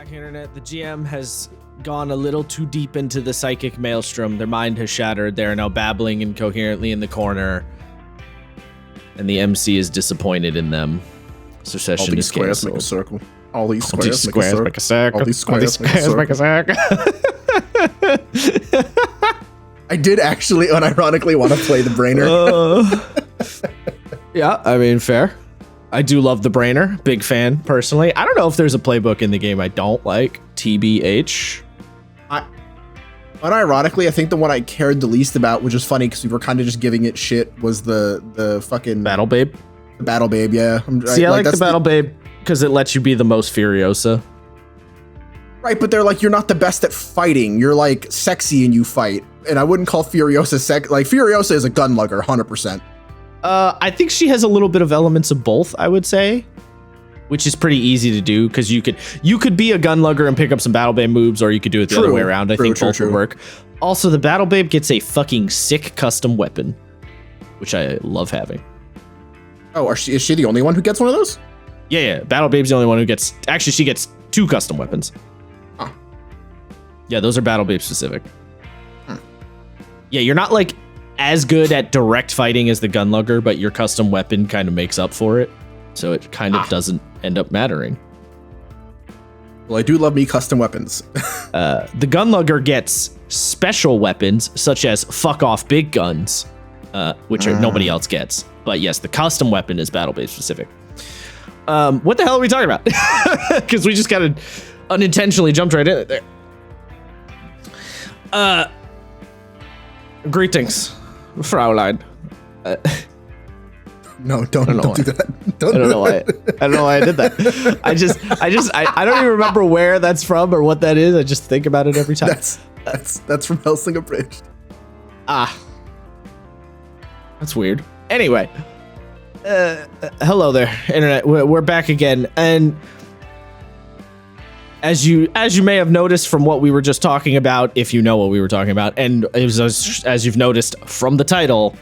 back, Internet. The GM has gone a little too deep into the psychic maelstrom. Their mind has shattered. They are now babbling incoherently in the corner. And the MC is disappointed in them. So session is squares canceled. make a circle. All these squares make a circle. All these squares make a circle. I did actually unironically want to play the Brainer. Yeah, I mean, fair. I do love the Brainer. Big fan, personally. I don't know if there's a playbook in the game I don't like. TBH. Unironically, I think the one I cared the least about, which is funny because we were kind of just giving it shit, was the fucking Battle Babe. The Battle Babe, yeah. I like the Battle Babe because it lets you be the most Furiosa. Right, but they're like, you're not the best at fighting. You're like sexy and you fight. And I wouldn't call Furiosa like Furiosa is a gun lugger, 100%. I think she has a little bit of elements of both, I would say, which is pretty easy to do because you could be a gun lugger and pick up some Battle Babe moves, or you could do it the other way around. I think both would work. Also, the Battle Babe gets a fucking sick custom weapon, which I love having. Oh, is she the only one who gets one of those? Yeah. Battle Babe's the only one who gets. Actually, she gets 2 custom weapons. Huh. Yeah, those are Battle Babe specific. Yeah, you're not like as good at direct fighting as the gunlugger, but your custom weapon kind of makes up for it. So it kind of doesn't end up mattering. Well, I do love me custom weapons. The gunlugger gets special weapons such as fuck off big guns, which nobody else gets. But yes, the custom weapon is Battle Babe specific. What the hell are we talking about? Because we just kind of unintentionally jumped right in there. Greetings, Fraulein. No, don't do that. I don't know why. I don't know why I did that. I don't even remember where that's from or what that is. I just think about it every time. That's from Hellsing Abridged. That's weird. Anyway, hello there, Internet. We're back again, and as you may have noticed from what we were just talking about, if you know what we were talking about, and as you've noticed from the title,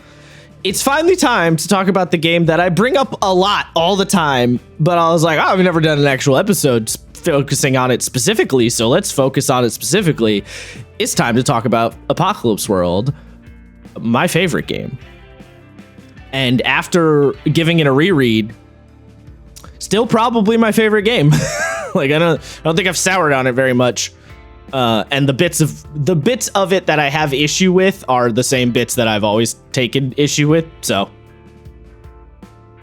it's finally time to talk about the game that I bring up a lot all the time, but I was like, I've never done an actual episode focusing on it specifically, so let's focus on it specifically. It's time to talk about Apocalypse World, my favorite game. And after giving it a reread, still probably my favorite game. Like I don't think I've soured on it very much. And the bits of it that I have issue with are the same bits that I've always taken issue with. So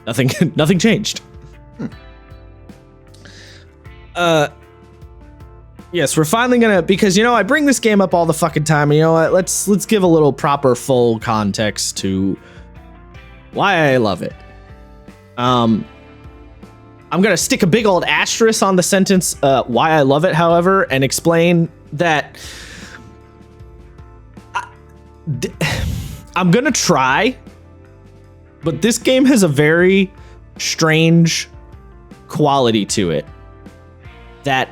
nothing changed. Yes, we're finally gonna, because I bring this game up all the fucking time, and you know what? Let's give a little proper full context to why I love it. I'm going to stick a big old asterisk on the sentence, why I love it, however, and explain that I'm going to try, but this game has a very strange quality to it that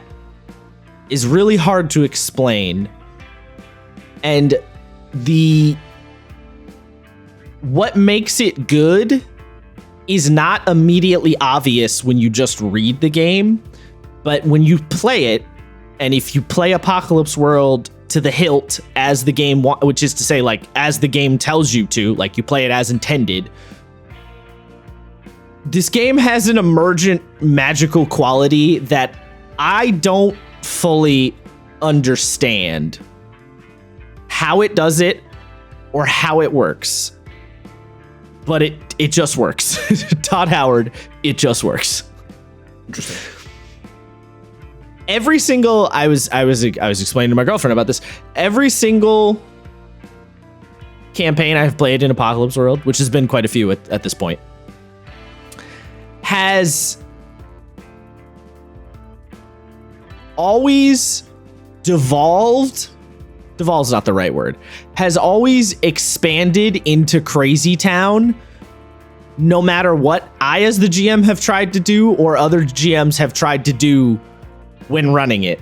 is really hard to explain. And what makes it good is not immediately obvious when you just read the game, but when you play it, and if you play Apocalypse World to the hilt as the game, which is to say, like, as the game tells you to, like, you play it as intended, this game has an emergent magical quality that I don't fully understand how it does it or how it works. But it just works. Todd Howard, it just works. Interesting. Every single I was explaining to my girlfriend about this. Every single campaign I've played in Apocalypse World, which has been quite a few at this point, has always devolved's not the right word, has always expanded into Crazy Town, no matter what I as the GM have tried to do or other GMs have tried to do when running it.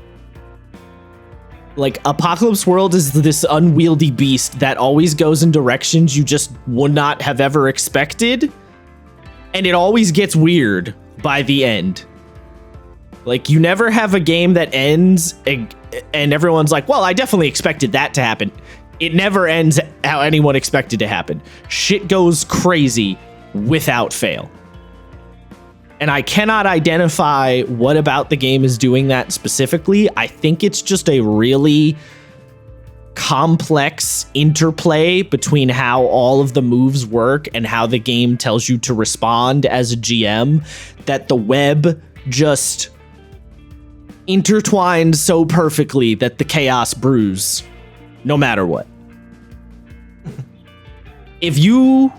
Like, Apocalypse World is this unwieldy beast that always goes in directions you just would not have ever expected, and it always gets weird by the end. Like, you never have a game that ends and everyone's like, well, I definitely expected that to happen. It never ends how anyone expected to happen. Shit goes crazy without fail. And I cannot identify what about the game is doing that specifically. I think it's just a really complex interplay between how all of the moves work and how the game tells you to respond as a GM, that the web just intertwined so perfectly that the chaos brews no matter what. If you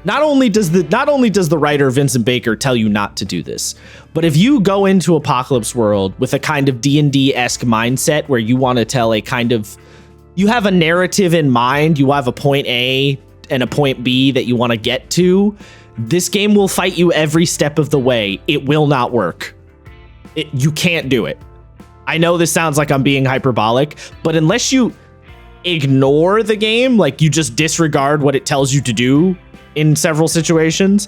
not only does the writer Vincent Baker tell you not to do this, but if you go into Apocalypse World with a kind of D&D-esque mindset where you want to tell you have a narrative in mind, you have a point A and a point B that you want to get to, this game will fight you every step of the way. It will not work. You can't do it. I know this sounds like I'm being hyperbolic, but unless you ignore the game, like you just disregard what it tells you to do in several situations,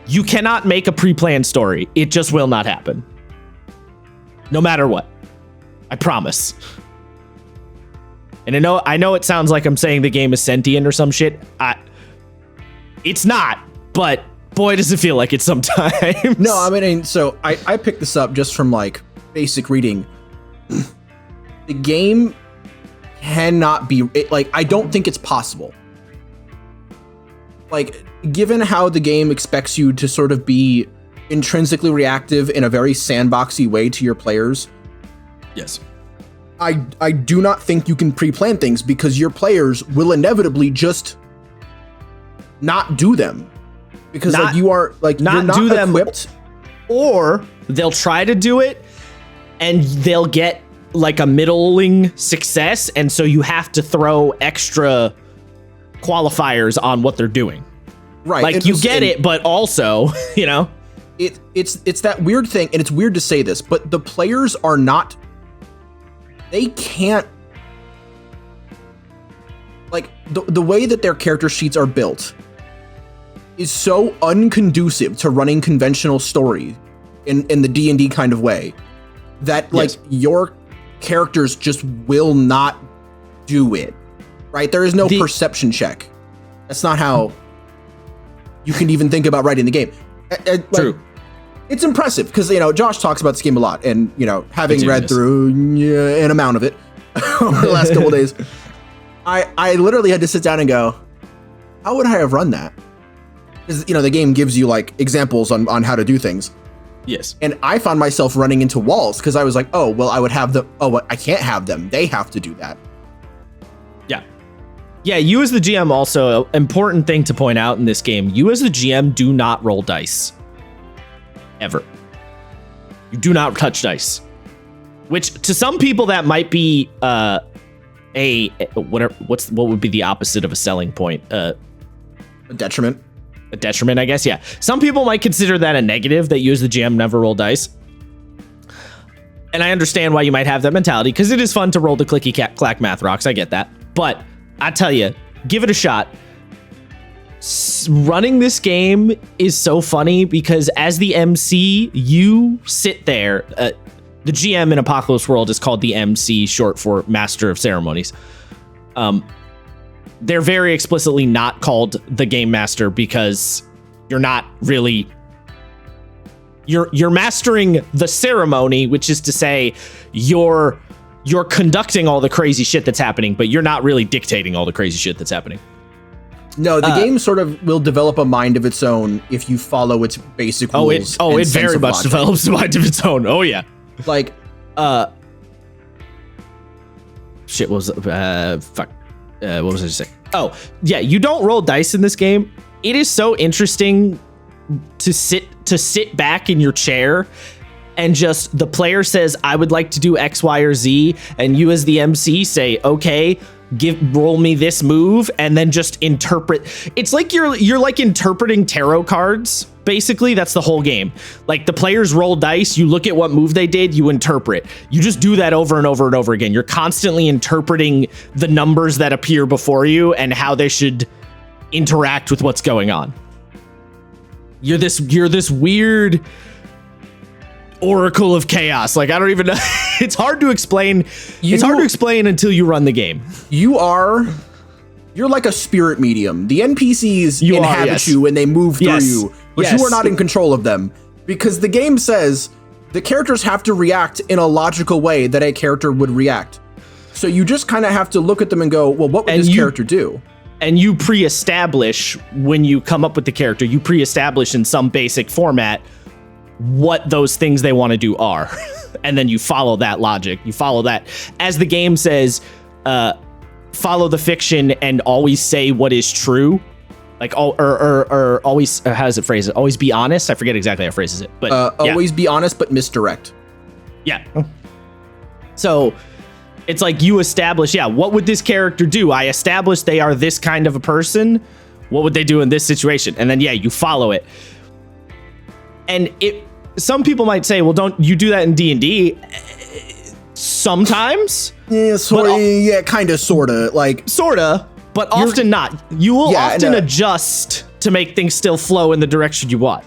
you cannot make a pre-planned story. It just will not happen. No matter what. I promise. And I know it sounds like I'm saying the game is sentient or some shit. It's not, but boy, does it feel like it sometimes. No, I mean, so I picked this up just from like basic reading. The game cannot be, like, I don't think it's possible. Like, given how the game expects you to sort of be intrinsically reactive in a very sandboxy way to your players. Yes. I do not think you can pre-plan things because your players will inevitably just not do them. Because like you are like not you're not do them equipped, or they'll try to do it and they'll get like a middling success, and so you have to throw extra qualifiers on what they're doing. Right. Like you get it, but also, you know, it's that weird thing, and it's weird to say this, but the players are not, they can't, like the way that their character sheets are built is so unconducive to running conventional story in the D&D kind of way that like your characters just will not do it. Right? There is no perception check. That's not how you can even think about writing the game. True. It's impressive because, you know, Josh talks about this game a lot, and, you know, having read through an amount of it over the last couple of days, I literally had to sit down and go, how would I have run that? Because, you know, the game gives you like examples on how to do things. Yes. And I found myself running into walls because I was like, oh, well, I would have them. Oh, I can't have them. They have to do that. Yeah. Yeah, you as the GM also, important thing to point out in this game, you as the GM do not roll dice. Ever. You do not touch dice. Which to some people that might be what would be the opposite of a selling point? A detriment. A detriment, I guess, yeah. Some people might consider that a negative, that you as the GM never roll dice. And I understand why you might have that mentality, because it is fun to roll the clicky-clack math rocks, I get that. But I tell you, give it a shot. Running this game is so funny, because as the MC, you sit there. The GM in Apocalypse World is called the MC, short for Master of Ceremonies. They're very explicitly not called the Game Master, because you're not really... You're mastering the ceremony, which is to say you're conducting all the crazy shit that's happening, but you're not really dictating all the crazy shit that's happening. No, the game sort of will develop a mind of its own if you follow its basic rules. It very much develops a mind of its own. Oh yeah. Like, shit, what was fuck? What was I just saying? Oh yeah, you don't roll dice in this game. It is so interesting to sit back in your chair and just the player says, I would like to do X, Y, or Z, and you as the MC say, okay, roll me this move, and then just interpret. It's like you're like interpreting tarot cards. Basically, that's the whole game. Like the players roll dice, you look at what move they did, you interpret. You just do that over and over and over again. You're constantly interpreting the numbers that appear before you and how they should interact with what's going on. You're this weird Oracle of Chaos. Like, I don't even know. It's hard to explain. It's hard to explain until you run the game. You're like a spirit medium. The NPCs inhabit you and they move through you, but you are not in control of them, because the game says the characters have to react in a logical way that a character would react. So you just kind of have to look at them and go, well, what would this character do? And you pre-establish, when you come up with the character, you pre-establish in some basic format what those things they want to do are. And then you follow that logic. You follow that. As the game says, follow the fiction and always say what is true. Like, or always, how does it phrase it? Always be honest. I forget exactly how it phrases it, but always be honest, but misdirect. Yeah. So it's like you establish, what would this character do? I established they are this kind of a person. What would they do in this situation? And then, you follow it. And some people might say, well, don't you do that in D&D? Sometimes. Yeah, kind of, sort of. Like, sort of, but often not. You will often adjust to make things still flow in the direction you want.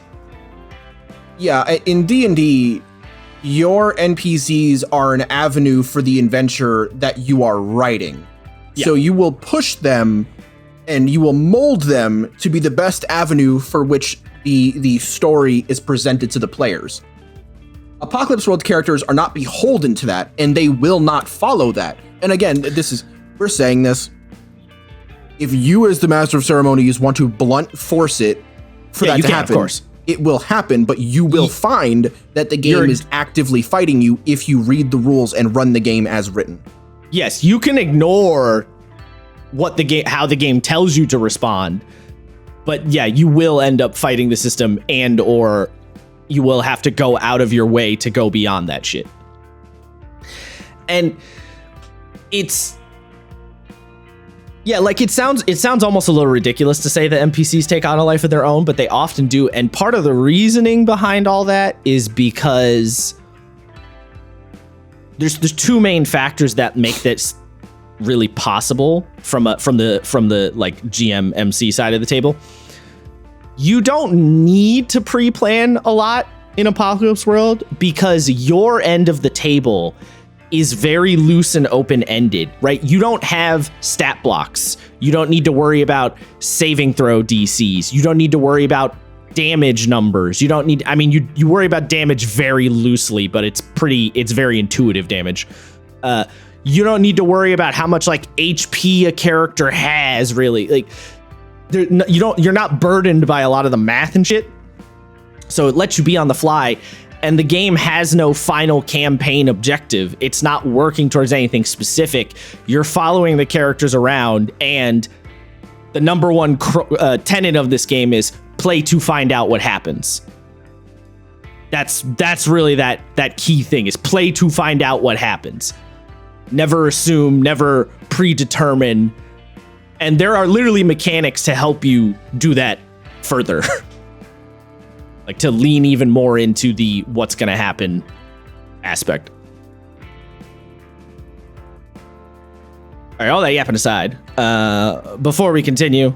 Yeah, in D&D, your NPCs are an avenue for the adventure that you are writing. Yeah. So you will push them and you will mold them to be the best avenue for which the story is presented to the players. Apocalypse World characters are not beholden to that, and they will not follow that. And again, we're saying this. If you as the Master of Ceremonies want to blunt force it for that to happen, of course. It will happen, but you will find that the game is actively fighting you if you read the rules and run the game as written. Yes, you can ignore how the game tells you to respond, but you will end up fighting the system, and or you will have to go out of your way to go beyond that shit. And it's it sounds almost a little ridiculous to say that NPCs take on a life of their own, but they often do. And part of the reasoning behind all that is because there's two main factors that make this really possible from the like GM MC side of the table. You don't need to pre-plan a lot in Apocalypse World because your end of the table is very loose and open-ended, right? You don't have stat blocks. You don't need to worry about saving throw DCs. You don't need to worry about damage numbers. You don't need, you worry about damage very loosely, but it's very intuitive damage. You don't need to worry about how much like HP a character has, really. Like, you're not burdened by a lot of the math and shit. So it lets you be on the fly. And the game has no final campaign objective. It's not working towards anything specific. You're following the characters around, and the number one tenet of this game is play to find out what happens. That's really that key thing, is play to find out what happens. Never assume, never predetermine. And there are literally mechanics to help you do that further. Like, to lean even more into the what's going to happen aspect. All right, all that yapping aside, before we continue,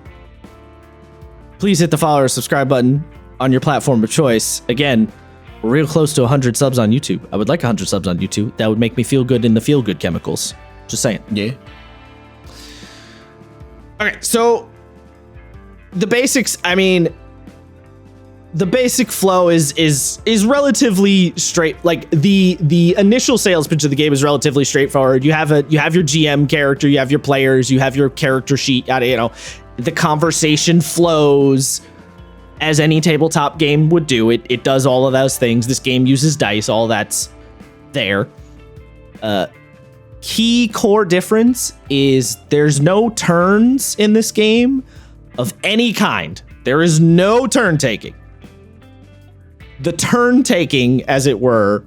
please hit the follow or subscribe button on your platform of choice. Again, we're real close to 100 subs on YouTube. I would like 100 subs on YouTube. That would make me feel good in the feel-good chemicals. Just saying. Yeah. Okay, so the basics, the basic flow is relatively straight. Like, the initial sales pitch of the game is relatively straightforward. You have your GM character, you have your players, you have your character sheet, the conversation flows as any tabletop game would do. It does all of those things. This game uses dice, all that's there. Key core difference is there's no turns in this game of any kind. There is no turn taking. The turn taking, as it were,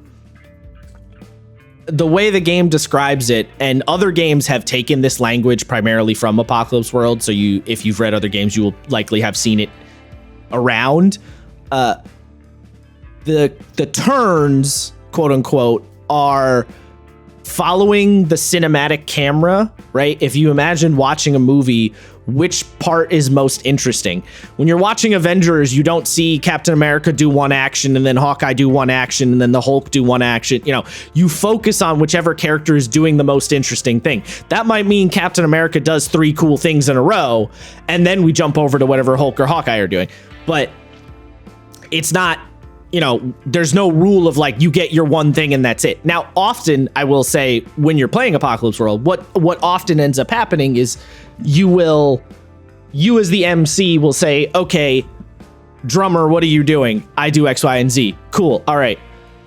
the way the game describes it, and other games have taken this language primarily from Apocalypse World, so if you've read other games, you will likely have seen it around. The turns, quote unquote, are following the cinematic camera, right? If you imagine watching a movie, which part is most interesting? When you're watching Avengers, you don't see Captain America do one action and then Hawkeye do one action and then the Hulk do one action. You know, you focus on whichever character is doing the most interesting thing. That might mean Captain America does 3 cool things in a row, and then we jump over to whatever Hulk or Hawkeye are doing. But it's not, you know, there's no rule of like you get your one thing and that's it. Now, often I will say when you're playing Apocalypse World, what often ends up happening is you as the MC will say, okay, drummer, what are you doing? I do X, Y, and Z. Cool. All right.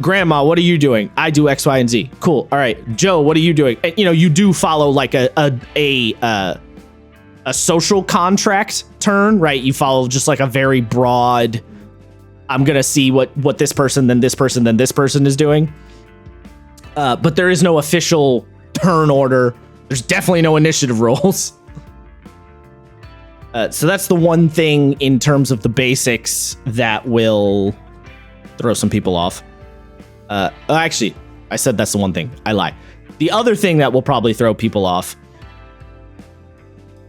Grandma, what are you doing? I do X, Y, and Z. Cool. All right. Joe, what are you doing? And, you know, you do follow like a social contract turn, right? You follow just like a very broad, I'm going to see what this person, then this person, then this person is doing. But there is no official turn order. There's definitely no initiative rolls. So that's the one thing in terms of the basics that will throw some people off. Actually, I said that's the one thing. I lie. The other thing that will probably throw people off,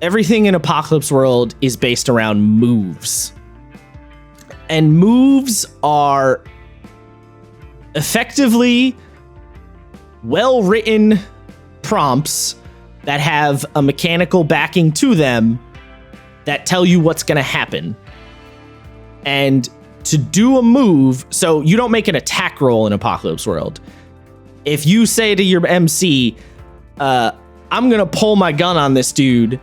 everything in Apocalypse World is based around moves. And moves are effectively well-written prompts that have a mechanical backing to them that tell you what's going to happen. And to do a move, so you don't make an attack roll in Apocalypse World. If you say to your MC, I'm going to pull my gun on this dude,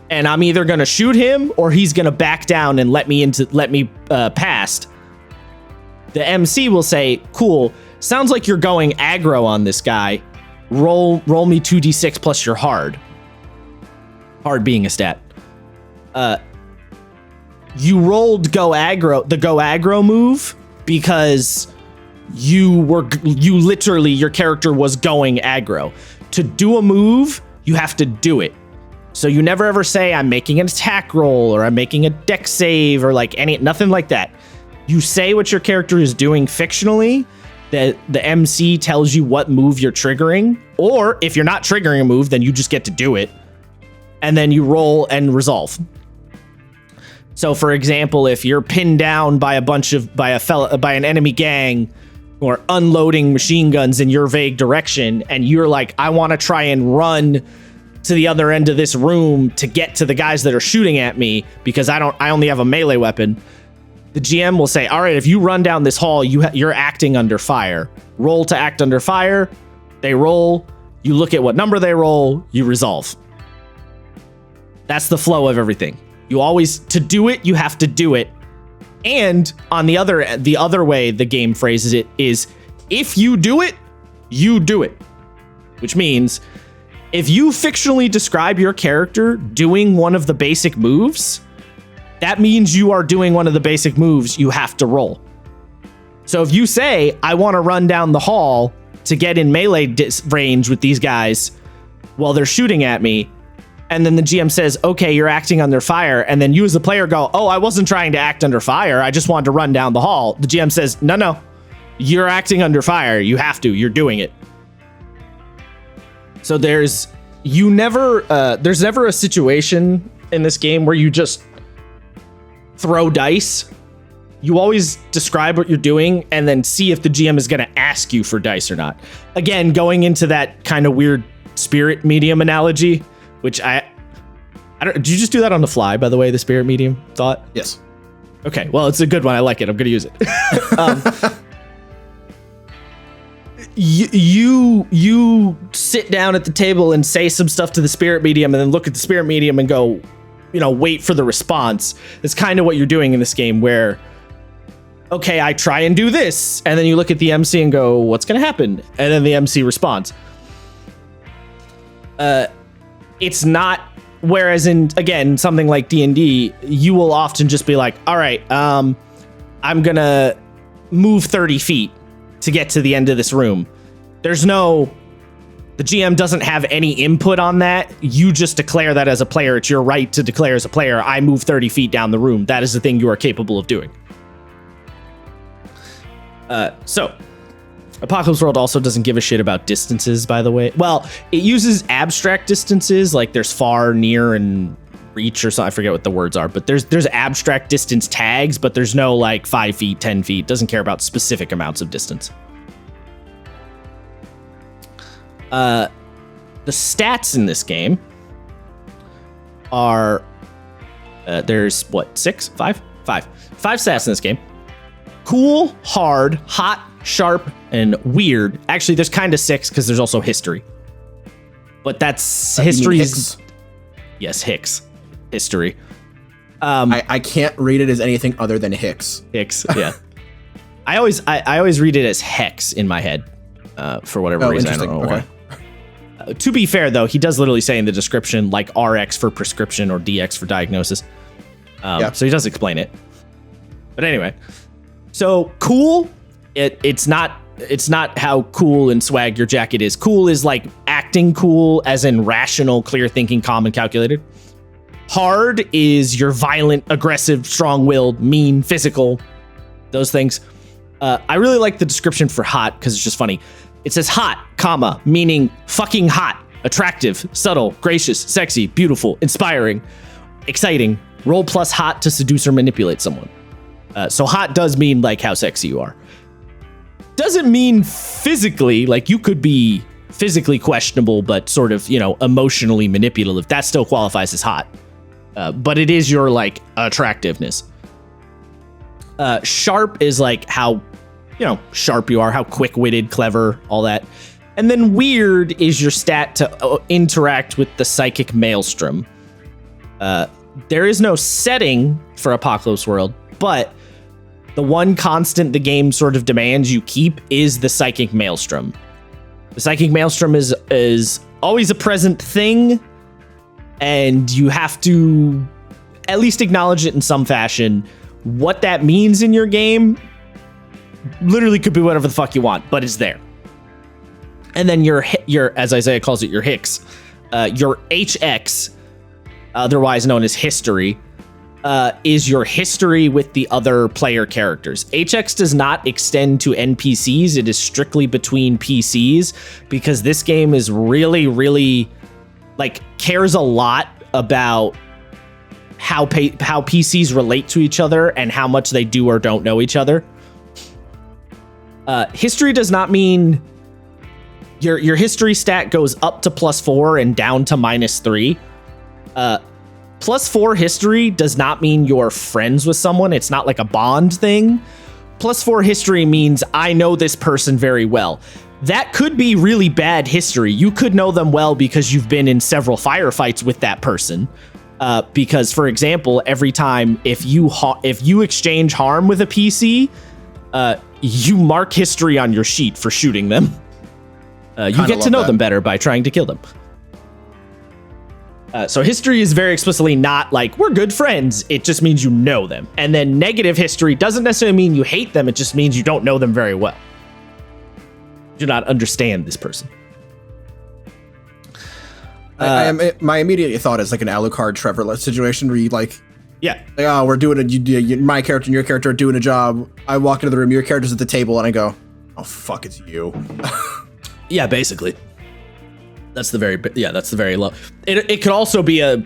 and I'm either going to shoot him or he's going to back down and let me past, the MC will say, cool, sounds like you're going aggro on this guy. Roll me 2d6 plus your hard. Hard being a stat. You rolled the go aggro move because your character was going aggro. To do a move, you have to do it. So you never ever say I'm making an attack roll or I'm making a dex save or like nothing like that. You say what your character is doing fictionally, that the MC tells you what move you're triggering, or if you're not triggering a move, then you just get to do it. And then you roll and resolve. So for example, if you're pinned down by by an enemy gang or unloading machine guns in your vague direction, and you're like, I want to try and run to the other end of this room to get to the guys that are shooting at me because I only have a melee weapon. The GM will say, all right, if you run down this hall, you're acting under fire. Roll to act under fire. They roll. You look at what number they roll. You resolve. That's the flow of everything. You always, to do it, you have to do it. And on the other way the game phrases it is, if you do it, you do it. Which means, if you fictionally describe your character doing one of the basic moves, that means you are doing one of the basic moves you have to roll. So if you say, I want to run down the hall to get in melee range with these guys while they're shooting at me, and then the GM says, okay, you're acting under fire, and then you as the player go, oh, I wasn't trying to act under fire, I just wanted to run down the hall. The GM says, no, you're acting under fire, you have to, you're doing it. So there's never a situation in this game where you just throw dice. You always describe what you're doing and then see if the GM is going to ask you for dice or not. Again, going into that kind of weird spirit medium analogy, which I don't. Did you just do that on the fly, by the way, the spirit medium thought? Yes. Okay, well, it's a good one. I like it. I'm going to use it. You sit down at the table and say some stuff to the spirit medium and then look at the spirit medium and go, wait for the response. It's kind of what you're doing in this game where, okay, I try and do this. And then you look at the MC and go, what's going to happen? And then the MC responds. It's not, whereas in, again, something like D&D, you will often just be like, all right, I'm going to move 30 feet to get to the end of this room. The GM doesn't have any input on that. You just declare that as a player. It's your right to declare as a player, I move 30 feet down the room. That is the thing you are capable of doing. So Apocalypse World also doesn't give a shit about distances, by the way. Well, it uses abstract distances, like there's far, near, and reach or something. I forget what the words are, but there's abstract distance tags, but there's no like 5 feet, 10 feet. Doesn't care about specific amounts of distance. The stats in this game are there's what, 6, 5 stats in this game. Cool, hard, hot, sharp, and weird. Actually, there's kind of 6 because there's also history. But that's history's. Yes, Hicks. History. I can't read it as anything other than Hicks. Hicks, yeah. I always read it as Hex in my head for whatever reason. I don't know why. To be fair, though, he does literally say in the description, like RX for prescription or DX for diagnosis. So he does explain it. But anyway, so cool. It's not how cool and swag your jacket is. Cool is like acting cool, as in rational, clear thinking, calm, and calculated. Hard is you're violent, aggressive, strong-willed, mean, physical, those things. I really like the description for hot because it's just funny. It says hot, comma, meaning fucking hot, attractive, subtle, gracious, sexy, beautiful, inspiring, exciting. Roll plus hot to seduce or manipulate someone. So hot does mean like how sexy you are. Doesn't mean physically, like you could be physically questionable, but sort of, emotionally manipulative. That still qualifies as hot. But it is your like attractiveness. Sharp is like how, sharp you are, how quick-witted, clever, all that. And then weird is your stat to interact with the psychic maelstrom. There is no setting for Apocalypse World, but the one constant the game sort of demands you keep is the psychic maelstrom. The psychic maelstrom is always a present thing, and you have to at least acknowledge it in some fashion. What that means in your game literally could be whatever the fuck you want, but it's there. And then your as Isaiah calls it, your Hicks, your HX, otherwise known as history, is your history with the other player characters. HX does not extend to NPCs. It is strictly between PCs because this game is really, really cares a lot about how PCs relate to each other and how much they do or don't know each other. History does not mean your history stat goes up to +4 and down to -3. +4 history does not mean you're friends with someone. It's not like a bond thing. +4 history means I know this person very well. That could be really bad history. You could know them well because you've been in several firefights with that person. Because, for example, every time if you exchange harm with a PC, you mark history on your sheet for shooting them. You get to know them better by trying to kill them. So history is very explicitly not like, we're good friends. It just means you know them. And then negative history doesn't necessarily mean you hate them. It just means you don't know them very well. You do not understand this person. My immediate thought is like an Alucard Trevor situation where you yeah, we're doing my character and your character are doing a job. I walk into the room, your character's at the table, and I go, oh fuck, it's you. Yeah, basically. That's the very low. It could also be a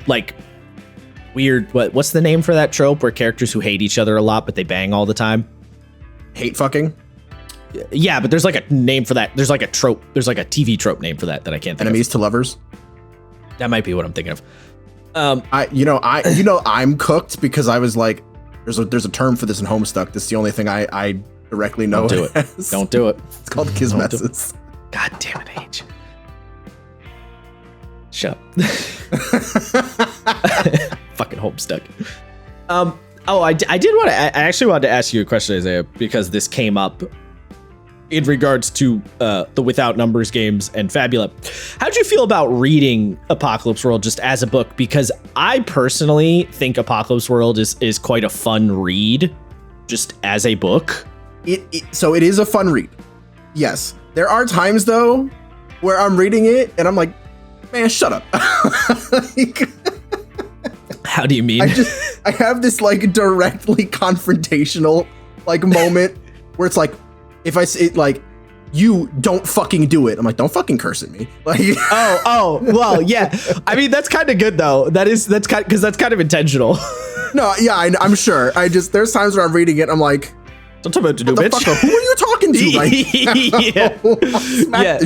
weird, what's the name for that trope where characters who hate each other a lot but they bang all the time? Hate fucking? Yeah, but there's like a name for that. There's like a trope. There's like a TV trope name for that I can't think Enemies of. to lovers? That might be what I'm thinking of. I'm cooked because I was like, there's a term for this in Homestuck. That's the only thing I directly know. Don't do it. Don't do it. It's called Kismeses. God damn it, H. Shut up. Fucking Homestuck. I actually wanted to ask you a question, Isaiah, because this came up in regards to the Without Numbers games and Fabula. How'd you feel about reading Apocalypse World just as a book? Because I personally think Apocalypse World is quite a fun read just as a book. So it is a fun read. Yes. There are times though where I'm reading it and I'm like, man, shut up. How do you mean? I have this directly confrontational moment where it's like, if I say you don't fucking do it. I'm like, don't fucking curse at me. Like, well, yeah. I mean, that's kind of good though. That's kind because that's kind of intentional. No, yeah, I'm sure. There's times where I'm reading it, I'm like, don't tell me what to do, bitch. Who are you talking to right now?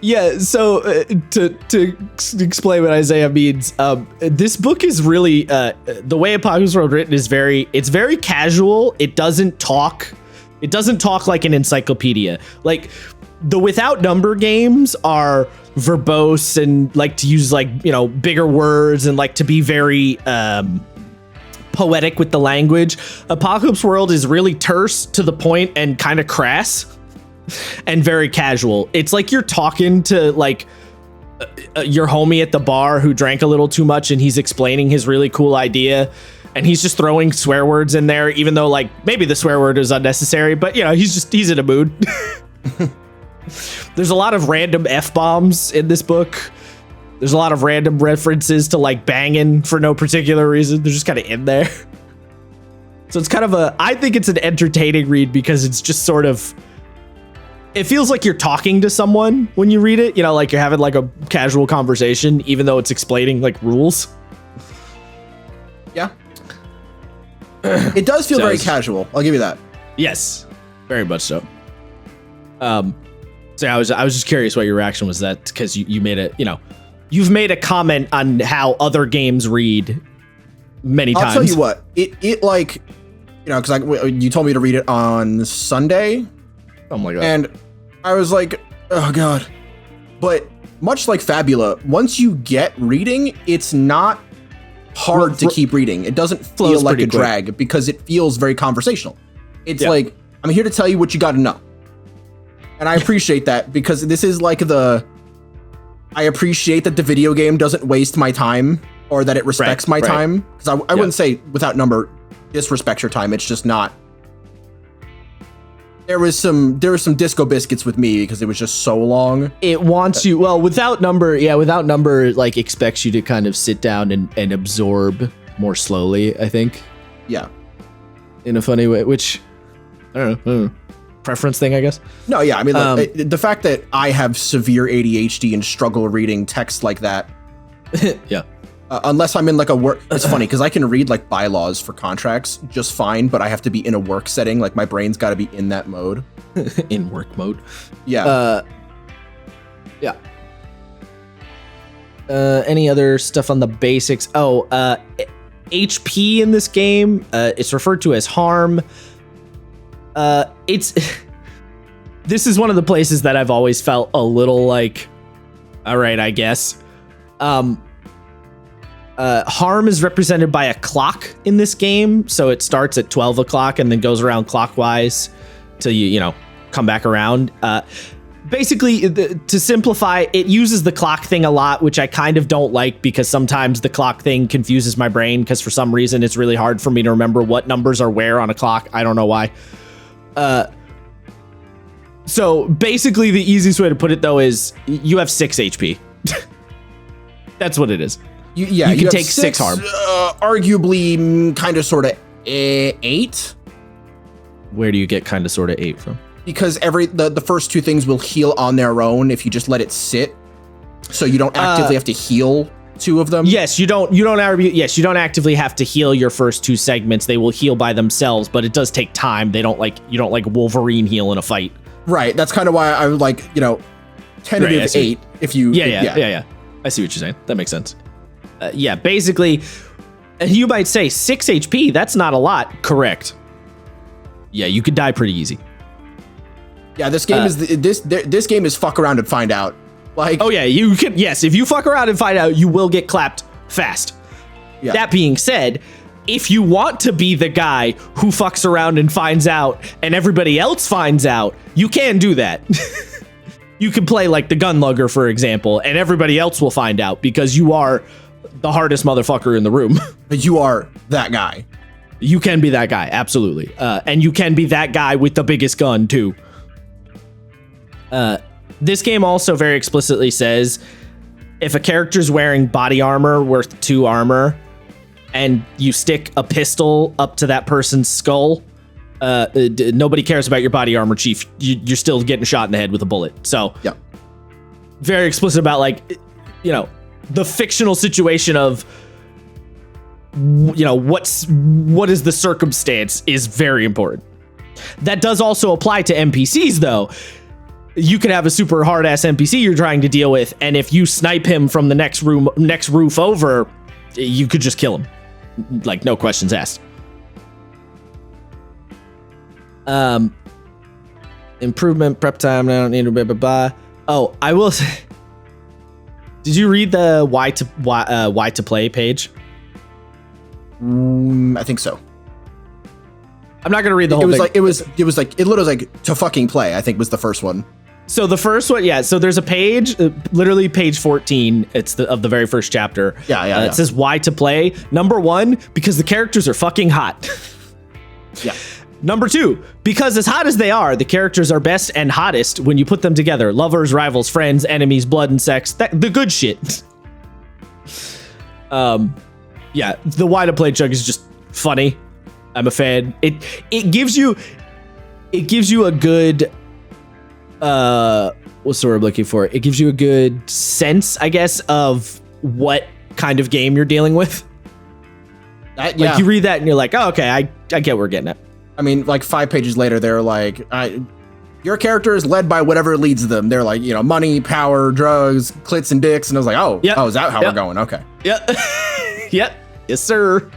Yeah. So to explain what Isaiah means, this book is really the way Apocalypse World written is it's very casual. It doesn't talk like an encyclopedia. Like the Without Number games are verbose and like to use like, you know, bigger words and like to be very poetic with the language. Apocalypse World is really terse, to the point, and kind of crass and very casual. It's like you're talking to like your homie at the bar who drank a little too much and he's explaining his really cool idea and he's just throwing swear words in there, even though like maybe the swear word is unnecessary, but you know, he's in a mood. There's a lot of random F-bombs in this book. There's a lot of random references to like banging for no particular reason. They're just kind of in there. So it's kind of I think it's an entertaining read because it's just sort of, it feels like you're talking to someone when you read it, you know, like you're having like a casual conversation, even though it's explaining like rules. Yeah. It does feel very casual. I'll give you that. Yes, very much so. So I was just curious what your reaction was, that because you made it, you know, you've made a comment on how other games read many times. I'll tell you what, it like, you know, because you told me to read it on Sunday. Oh my God. And I was like, oh God. But much like Fabula, once you get reading, it's not hard to keep reading. It doesn't feel like a drag because it feels very conversational. It's like, I'm here to tell you what you got to know. And I appreciate that because this is like I appreciate that the video game doesn't waste my time or that it respects my time. Because I wouldn't say Without Number disrespects your time. It's just not. There was some disco biscuits with me because it was just so long. It wants you, well, Without Number like expects you to kind of sit down and absorb more slowly, I think. Yeah. In a funny way, which I don't know. Preference thing, I guess. No, yeah, I mean, like, the fact that I have severe ADHD and struggle reading text like that. Yeah. Unless I'm in like a work, it's funny because I can read like bylaws for contracts just fine, but I have to be in a work setting. Like my brain's got to be in that mode. In work mode. Yeah. Yeah. Any other stuff on the basics? HP in this game, it's referred to as harm. This is one of the places that I've always felt a little like, all right, I guess. Harm is represented by a clock in this game. So it starts at 12 o'clock and then goes around clockwise till you know, come back around. Basically, to simplify, it uses the clock thing a lot, which I kind of don't like because sometimes the clock thing confuses my brain because for some reason it's really hard for me to remember what numbers are where on a clock. I don't know why. So basically the easiest way to put it though is you have 6 HP. That's what it is. You can take 6 harm. Arguably, kind of, sort of 8. Where do you get kind of, sort of 8 from? Because the first 2 things will heal on their own if you just let it sit. So you don't actively have to heal 2 of them. Yes, you don't actively have to heal your first 2 segments. They will heal by themselves, but it does take time. You don't like Wolverine heal in a fight. Right. That's kind of why I would like, you know, tentative 8 if you. Yeah. I see what you're saying. That makes sense. Basically, you might say 6 HP. That's not a lot. Correct. Yeah, you could die pretty easy. Yeah, this game this game is fuck around and find out. Like, oh yeah, you can. Yes, if you fuck around and find out, you will get clapped fast. Yeah. That being said, if you want to be the guy who fucks around and finds out, and everybody else finds out, you can do that. You can play like the gun lugger, for example, and everybody else will find out because you are the hardest motherfucker in the room. But you are that guy. You can be that guy, absolutely. And you can be that guy with the biggest gun, too. This game also very explicitly says if a character's wearing body armor worth 2 armor and you stick a pistol up to that person's skull, nobody cares about your body armor, Chief. You're still getting shot in the head with a bullet. So yeah, very explicit about like, you know, the fictional situation of, you know, what is the circumstance is very important. That does also apply to NPCs though. You could have a super hard ass NPC you're trying to deal with, and if you snipe him from the next roof over, you could just kill him, like no questions asked. Improvement prep time. I don't need to blah blah blah. Oh, I will say. Did you read the why to play page? I think so. I'm not gonna read the whole thing. It literally was like to fucking play, I think was the first one. So the first one, yeah. So there's a page, literally page 14. It's of the very first chapter. Yeah. It says why to play. Number 1, because the characters are fucking hot. Yeah. Number 2, because as hot as they are, the characters are best and hottest when you put them together. Lovers, rivals, friends, enemies, blood, and sex. The good shit. Yeah. The why to play chunk is just funny. I'm a fan. It gives you a good. What's the word I'm looking for? It gives you a good sense, I guess, of what kind of game you're dealing with. Like you read that and you're like, oh, okay, I get where we're getting at. I mean, like 5 pages later, they're like, your character is led by whatever leads them. They're like, you know, money, power, drugs, clits and dicks. And I was like, oh, is that how we're going? Okay. Yep. Yep. Yes, sir.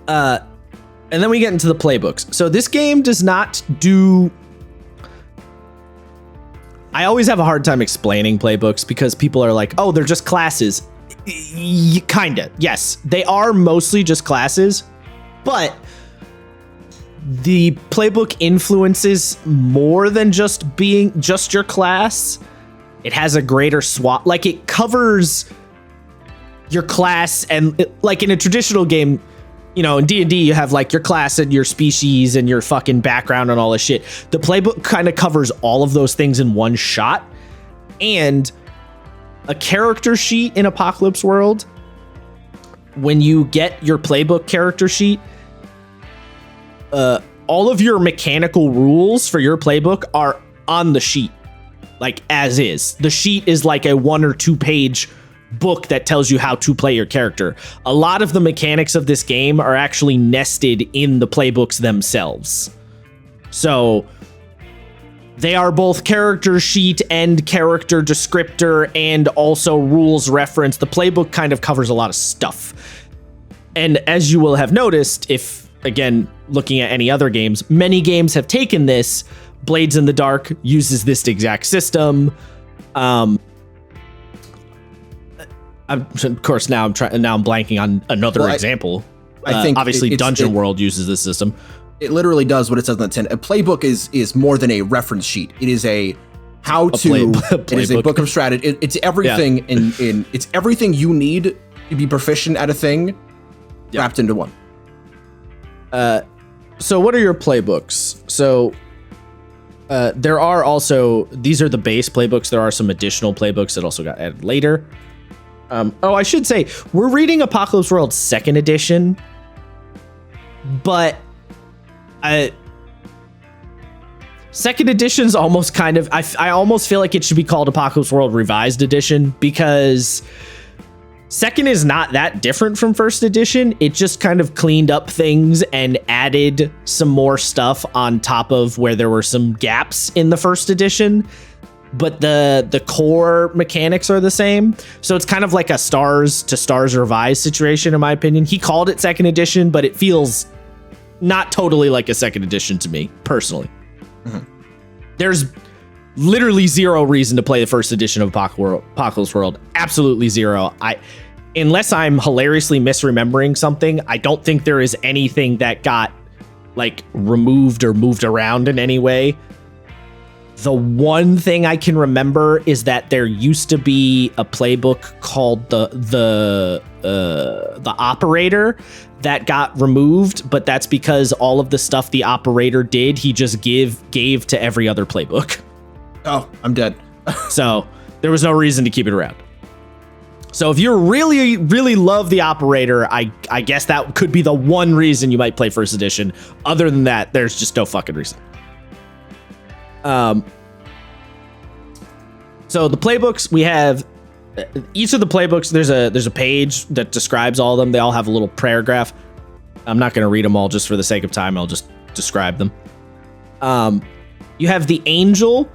And then we get into the playbooks. So this game does not do... I always have a hard time explaining playbooks because people are like, oh, they're just classes. Kinda, yes. They are mostly just classes, but the playbook influences more than just being just your class. It has a greater SWOT. Like, it covers your class, and like in a traditional game, you know, in D&D, you have like your class and your species and your fucking background and all this shit. The playbook kind of covers all of those things in one shot. And a character sheet in Apocalypse World, when you get your playbook character sheet, all of your mechanical rules for your playbook are on the sheet, like as is. The sheet is like a 1 or 2 page book that tells you how to play your character. A lot of the mechanics of this game are actually nested in the playbooks themselves. So they are both character sheet and character descriptor and also rules reference. The playbook kind of covers a lot of stuff. And as you will have noticed, if, again, looking at any other games, many games have taken this. Blades in the Dark uses this exact system. Of course, now I'm blanking on another example. I think obviously Dungeon World uses this system. It literally does what it says on the tin. A playbook is more than a reference sheet. It is a how-to. It is a book of strategy. It's everything in it's everything you need to be proficient at a thing wrapped into one. So what are your playbooks? So there are also, these are the base playbooks. There are some additional playbooks that also got added later. I should say, we're reading Apocalypse World 2nd edition, but 2nd edition's almost kind of, I almost feel like it should be called Apocalypse World Revised Edition, because 2nd is not that different from 1st edition. It just kind of cleaned up things and added some more stuff on top of where there were some gaps in the 1st edition. But the core mechanics are the same. So it's kind of like a Stars to Stars Revised situation, in my opinion. He called it 2nd edition, but it feels not totally like a 2nd edition to me, personally. Mm-hmm. There's literally zero reason to play the 1st edition of Apocalypse World. Absolutely zero. Unless I'm hilariously misremembering something, I don't think there is anything that got like removed or moved around in any way. The one thing I can remember is that there used to be a playbook called the Operator that got removed, but that's because all of the stuff the Operator did, he just gave to every other playbook. Oh, I'm dead. So there was no reason to keep it around. So if you really, really love the operator, I guess that could be the one reason you might play first edition. Other than that, there's just no fucking reason. So the playbooks, we have each of the playbooks. There's a page that describes all of them. They all have a little paragraph. I'm not going to read them all just for the sake of time. I'll just describe them. You have the Angel.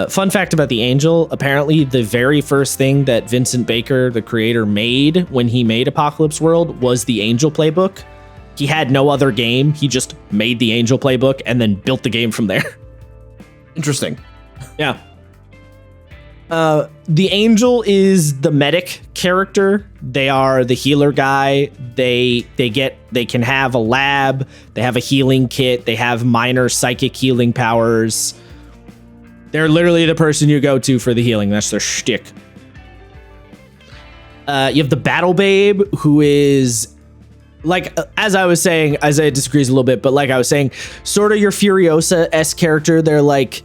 Fun fact about the Angel, apparently the very first thing that Vincent Baker, the creator, made when he made Apocalypse World was the Angel playbook. He had no other game. He just made the Angel playbook and then built the game from there. Interesting. Yeah. The Angel is the medic character. They are the healer guy. They can have a lab. They have a healing kit. They have minor psychic healing powers. They're literally the person you go to for the healing. That's their shtick. You have the Battle Babe, who is, like, as I was saying, Isaiah disagrees a little bit, but like I was saying, sort of your Furiosa-esque character. They're like,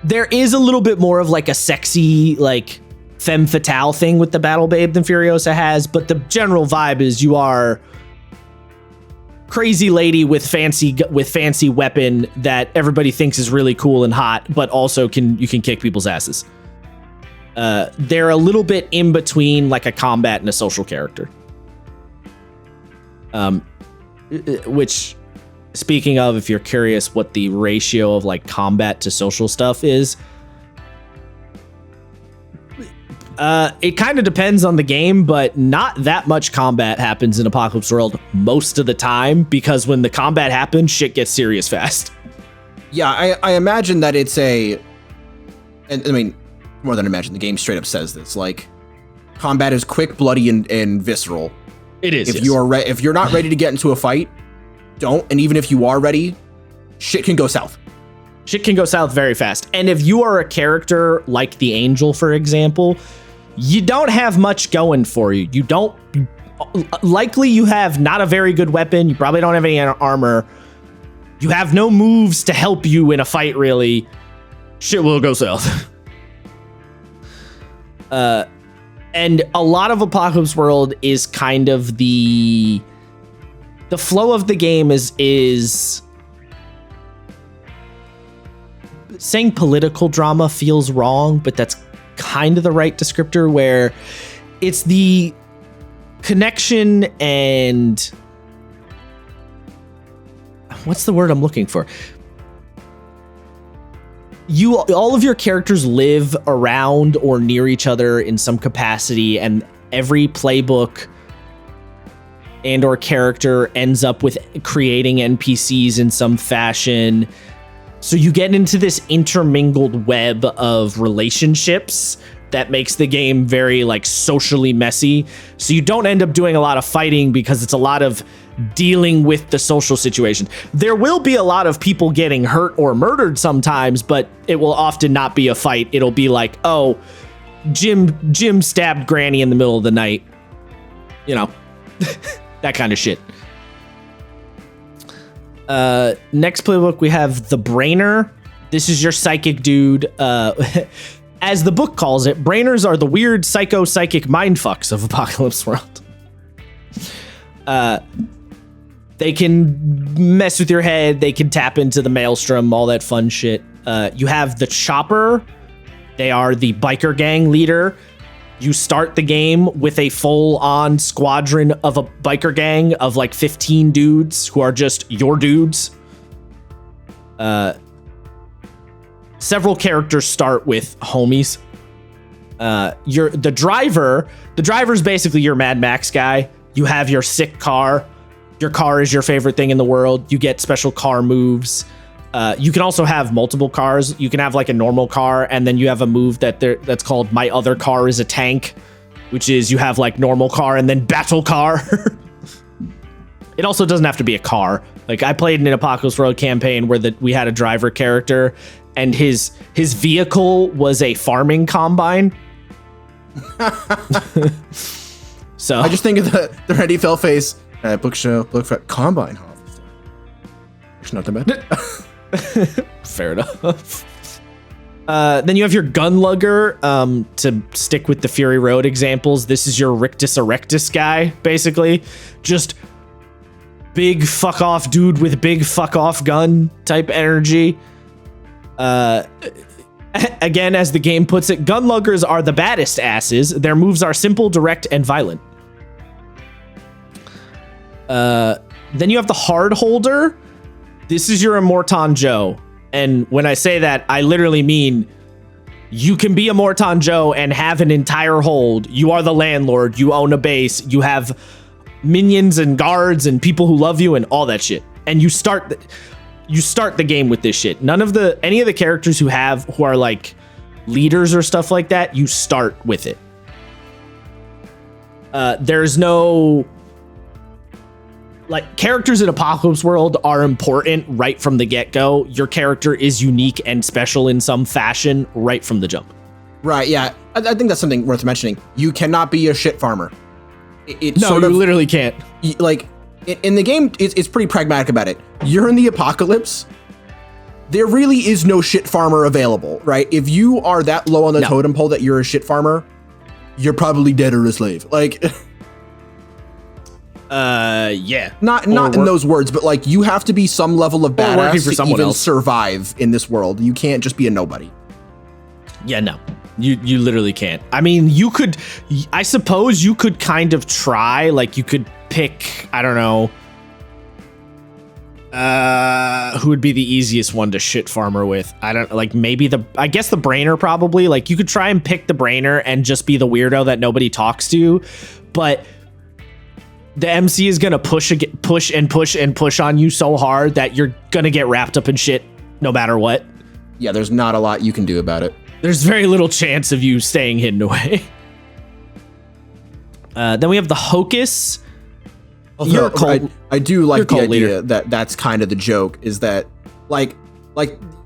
there is a little bit more of like a sexy, like, femme fatale thing with the Battle Babe than Furiosa has, but the general vibe is you are crazy lady with fancy weapon that everybody thinks is really cool and hot, but also you can kick people's asses. They're a little bit in between like a combat and a social character. Which, speaking of, if you're curious what the ratio of like combat to social stuff is, it kind of depends on the game, but not that much combat happens in Apocalypse World most of the time, because when the combat happens, shit gets serious fast. Yeah, I imagine that it's and I mean, more than imagine, the game straight up says this, like, combat is quick, bloody, and visceral. It is. If you're not ready to get into a fight, don't. And even if you are ready, shit can go south. Shit can go south very fast. And if you are a character like the Angel, for example, you don't have much going for you. Likely you have not a very good weapon. You probably don't have any armor. You have no moves to help you in a fight, really. Shit will go south. And a lot of Apocalypse World is kind of the flow of the game is saying political drama feels wrong, but that's kind of the right descriptor, where it's the connection and what's the word I'm looking for? All of your characters live around or near each other in some capacity, and every playbook and or character ends up with creating NPCs in some fashion. So you get into this intermingled web of relationships that makes the game very like socially messy. So you don't end up doing a lot of fighting because it's a lot of dealing with the social situation. There will be a lot of people getting hurt or murdered sometimes, but it will often not be a fight. It'll be like, oh, Jim stabbed Granny in the middle of the night. You know, that kind of shit. Next playbook, we have the Brainer. This is your psychic dude. As the book calls it, Brainers are the weird psychic mindfucks of Apocalypse World. They can mess with your head. They can tap into the maelstrom, all that fun shit. You have the Chopper. They are the biker gang leader. You start the game with a full-on squadron of a biker gang of like 15 dudes who are just your dudes. Several characters start with homies. You're the driver. The driver's basically your Mad Max guy. You have your sick car. Your car is your favorite thing in the world. You get special car moves. You can also have multiple cars. You can have like a normal car, and then you have a move that's called My Other Car is a Tank, which is you have like normal car and then battle car. It also doesn't have to be a car. Like I played in an Apocalypse World campaign where we had a driver character, and his vehicle was a farming combine. So I just think of the Ready Fell Face bookshelf, look for combine harvester. It's not that bad. Fair enough. Then you have your gunlugger. To stick with the Fury Road examples, this is your Rictus Erectus guy, basically. Just big fuck off dude with big fuck off gun type energy. Again, as the game puts it, gunluggers are the baddest asses. Their moves are simple, direct, and violent. Then you have the hard holder. This is your Immortan Joe. And when I say that, I literally mean you can be Immortan Joe and have an entire hold. You are the landlord. You own a base. You have minions and guards and people who love you and all that shit. And you start the game with this shit. Any of the characters who are like leaders or stuff like that, you start with it. There's no like characters in Apocalypse World are important right from the get-go. Your character is unique and special in some fashion right from the jump. Right, yeah. I think that's something worth mentioning. You cannot be a shit farmer. You literally can't. Like, in the game, it's pretty pragmatic about it. You're in the apocalypse. There really is no shit farmer available, right? If you are that low on the totem pole that you're a shit farmer, you're probably dead or a slave. Like... yeah. Not in those words, but like you have to be some level of badass to even else. survive in this world. You can't just be a nobody. Yeah, no. You literally can't. I mean, I suppose you could kind of try, like you could pick, I don't know, who would be the easiest one to shit farmer with? I guess the Brainer probably. Like you could try and pick the Brainer and just be the weirdo that nobody talks to, but the MC is gonna push on you so hard that you're gonna get wrapped up in shit no matter what. Yeah, there's not a lot you can do about it. There's very little chance of you staying hidden away. Then we have the Hocus. Although, I do like the idea leader. that that's kind of the joke, is that like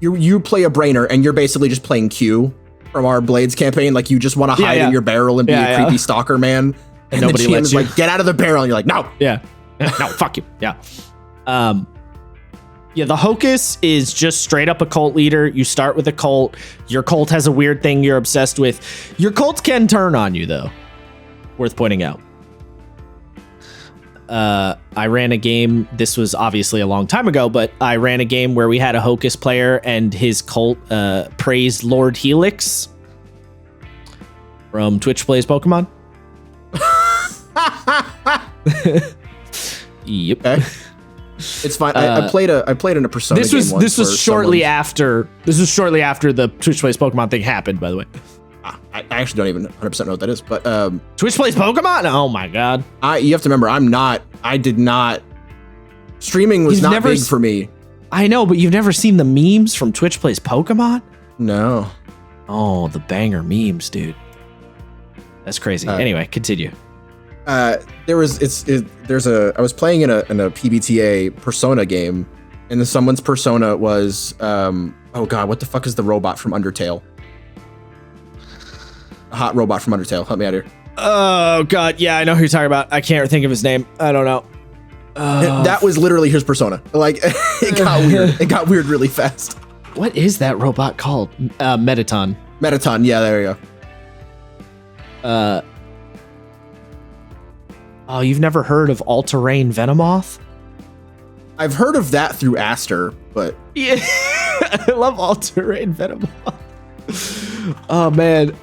you play a Brainer and you're basically just playing Q from our Blades campaign. Like you just want to hide in your barrel and be a creepy stalker man. And nobody the GM is like, get out of the barrel. And you're like, no. Yeah. No, fuck you. Yeah. Yeah, the Hocus is just straight up a cult leader. You start with a cult. Your cult has a weird thing you're obsessed with. Your cults can turn on you, though. Worth pointing out. I ran a game. This was obviously a long time ago, but I ran a game where we had a Hocus player and his cult praised Lord Helix from Twitch Plays Pokemon. Yep. Okay. It's fine. I played in a Persona game once. This was shortly after the Twitch Plays Pokemon thing happened, by the way. I actually don't even 100% know what that is, but Twitch Plays Pokemon? Oh my god. You have to remember, streaming was not big for me. I know, but you've never seen the memes from Twitch Plays Pokemon? No. Oh, the banger memes, dude. That's crazy. Anyway, continue. I was playing in a PBTA Persona game, and someone's persona was oh god, what the fuck is the robot from Undertale? A hot robot from Undertale. Help me out here. Oh god, yeah, I know who you're talking about. I can't think of his name. I don't know. That was literally his persona. Like it got weird. It got weird really fast. What is that robot called? Metaton. Metaton, yeah, there you go. Oh, you've never heard of All-Terrain Venomoth? I've heard of that through Aster, but... Yeah, I love All-Terrain Venomoth. Oh, man.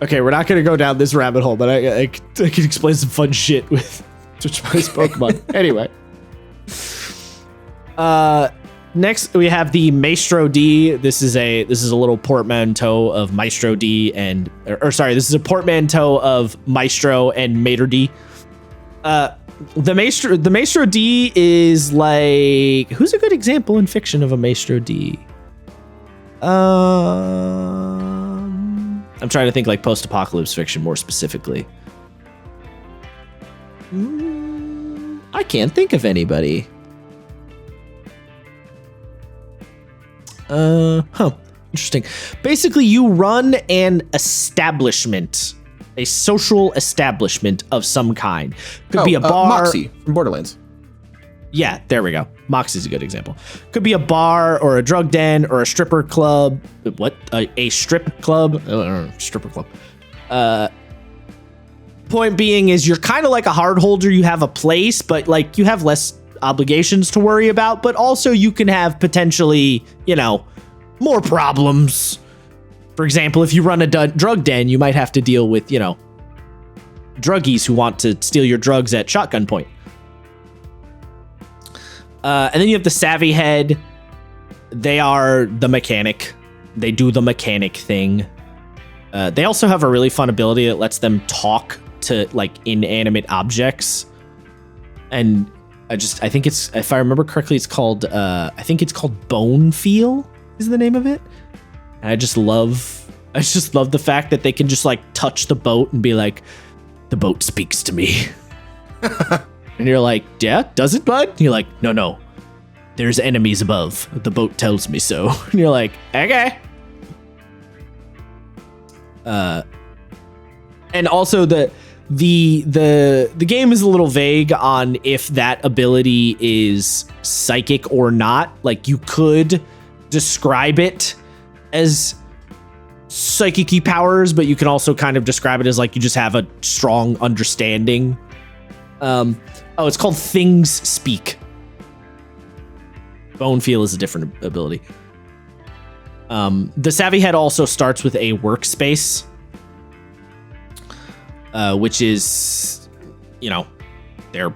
Okay, we're not going to go down this rabbit hole, but I can explain some fun shit with Twitch Plays Pokemon. Anyway. Next, we have the Maestro D. This is a little portmanteau of Maestro D and... this is a portmanteau of Maestro and Mater D. The Maestro D is like, who's a good example in fiction of a Maestro D? I'm trying to think like post-apocalypse fiction more specifically. I can't think of anybody. Interesting. Basically, you run an establishment. A social establishment of some kind. Could be a bar. Moxie from Borderlands. Yeah, there we go. Moxie's a good example. Could be a bar or a drug den or a stripper club. What? A strip club? Stripper club. Point being is you're kind of like a hard holder. You have a place, but like you have less obligations to worry about, but also you can have potentially, more problems. For example, if you run a drug den, you might have to deal with, druggies who want to steal your drugs at shotgun point. And then you have the savvy head. They are the mechanic. They do the mechanic thing. They also have a really fun ability that lets them talk to like inanimate objects. And I think it's, if I remember correctly, it's called, Bone Feel is the name of it. And I just love the fact that they can just like touch the boat and be like, the boat speaks to me. And you're like, yeah, does it, bud? And you're like, no. There's enemies above. The boat tells me so. And you're like, okay. And also the game is a little vague on if that ability is psychic or not. Like you could describe it as psychic powers, but you can also kind of describe it as like you just have a strong understanding. It's called Things Speak. Bone Feel is a different ability. The Savvy Head also starts with a workspace, which is, their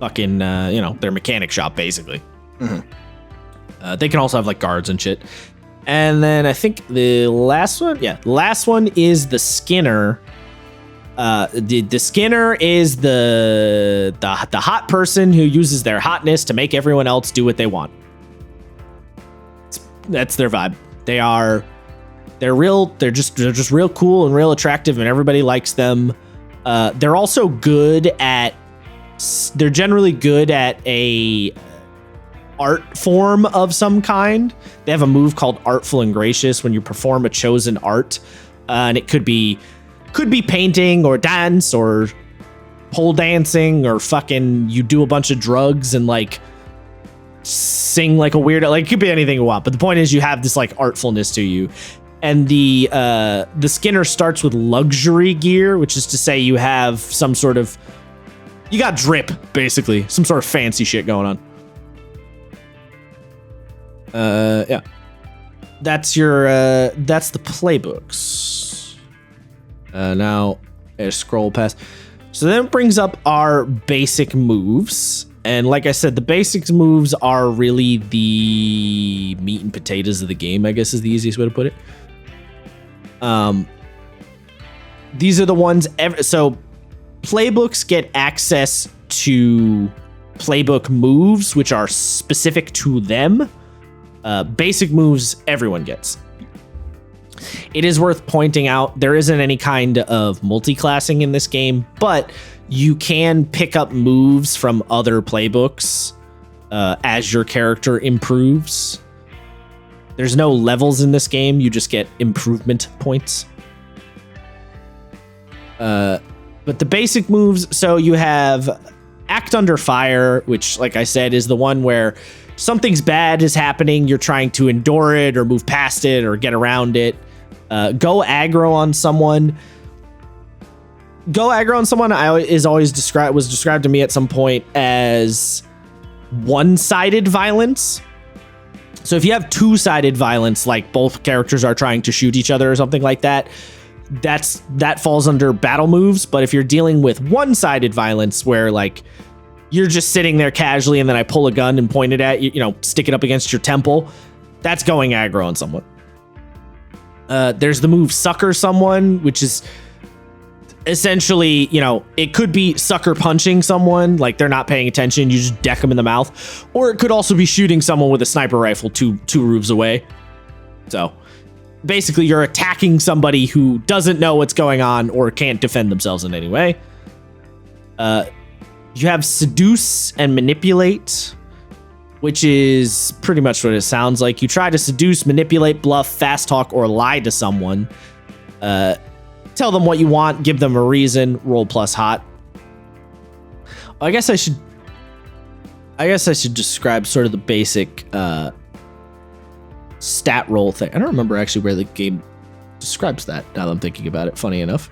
fucking, their mechanic shop, basically. Mm-hmm. They can also have like guards and shit. And then I think the last one is the Skinner. The Skinner is the hot person who uses their hotness to make everyone else do what they want. That's their vibe. They're just real cool and real attractive, and everybody likes them. They're also they're generally good at a art form of some kind. They have a move called Artful and Gracious when you perform a chosen art, and it could be painting or dance or pole dancing or fucking you do a bunch of drugs and like sing like a weirdo. Like it could be anything you want, but the point is you have this like artfulness to you. And the Skinner starts with luxury gear, which is to say you have you got drip, basically some sort of fancy shit going on. Yeah, that's the playbooks. Now I scroll past. So then it brings up our basic moves. And like I said, the basics moves are really the meat and potatoes of the game, I guess is the easiest way to put it. These are the ones, so playbooks get access to playbook moves, which are specific to them. Basic moves everyone gets. It is worth pointing out there isn't any kind of multi-classing in this game, but you can pick up moves from other playbooks as your character improves. There's no levels in this game, you just get improvement points. But the basic moves, so you have Act Under Fire, which, like I said, is the one where something's bad is happening, you're trying to endure it or move past it or get around it. Go aggro on someone. Go aggro on someone was described to me at some point as one-sided violence. So if you have two-sided violence, like both characters are trying to shoot each other or something like that, that falls under battle moves. But if you're dealing with one-sided violence where like you're just sitting there casually and then I pull a gun and point it at you, stick it up against your temple, that's going aggro on someone. There's the move Sucker Someone, which is essentially, it could be sucker punching someone, like they're not paying attention, you just deck them in the mouth. Or it could also be shooting someone with a sniper rifle two roofs away. So basically you're attacking somebody who doesn't know what's going on or can't defend themselves in any way. You have Seduce and Manipulate, which is pretty much what it sounds like. You try to seduce, manipulate, bluff, fast talk, or lie to someone. Tell them what you want, give them a reason, roll plus hot. I guess I should I guess I should describe sort of the basic stat roll thing. I don't remember actually where the game describes that now that I'm thinking about it, funny enough.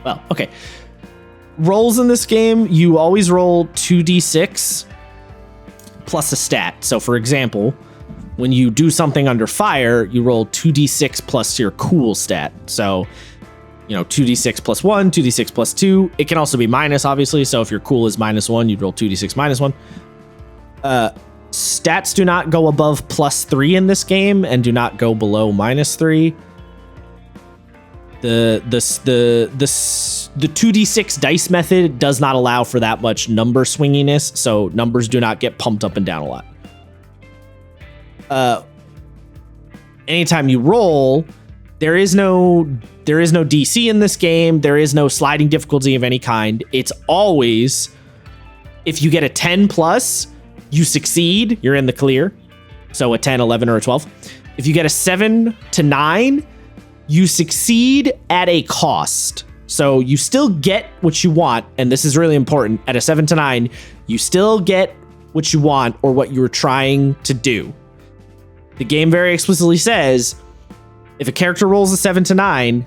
Well, okay. Rolls in this game, you always roll 2d6 plus a stat. So for example, when you do something under fire, you roll 2d6 plus your cool stat. So, 2d6 plus 1, 2d6 plus 2. It can also be minus, obviously. So if your cool is -1, you'd roll 2d6 -1. Stats do not go above +3 in this game and do not go below -3. The 2d6 dice method does not allow for that much number swinginess, so numbers do not get pumped up and down a lot. Anytime you roll, there is no DC in this game. There is no sliding difficulty of any kind. It's always, if you get a 10 plus, you succeed, you're in the clear. So a 10, 11, or a 12. If you get a 7 to 9, you succeed at a cost. So you still get what you want, and this is really important. At a 7 to 9, you still get what you want or what you're trying to do. The game very explicitly says, if a character rolls a 7 to 9,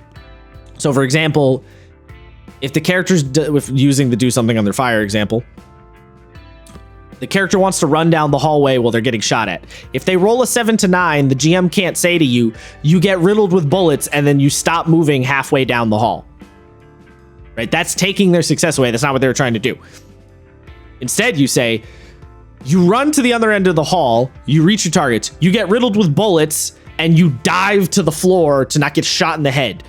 so for example, if the character's using the do something under fire example, the character wants to run down the hallway while they're getting shot at. If they roll a 7 to 9, the GM can't say to you, you get riddled with bullets, and then you stop moving halfway down the hall. Right? That's taking their success away. That's not what they were trying to do. Instead, you say, you run to the other end of the hall, you reach your targets, you get riddled with bullets, and you dive to the floor to not get shot in the head.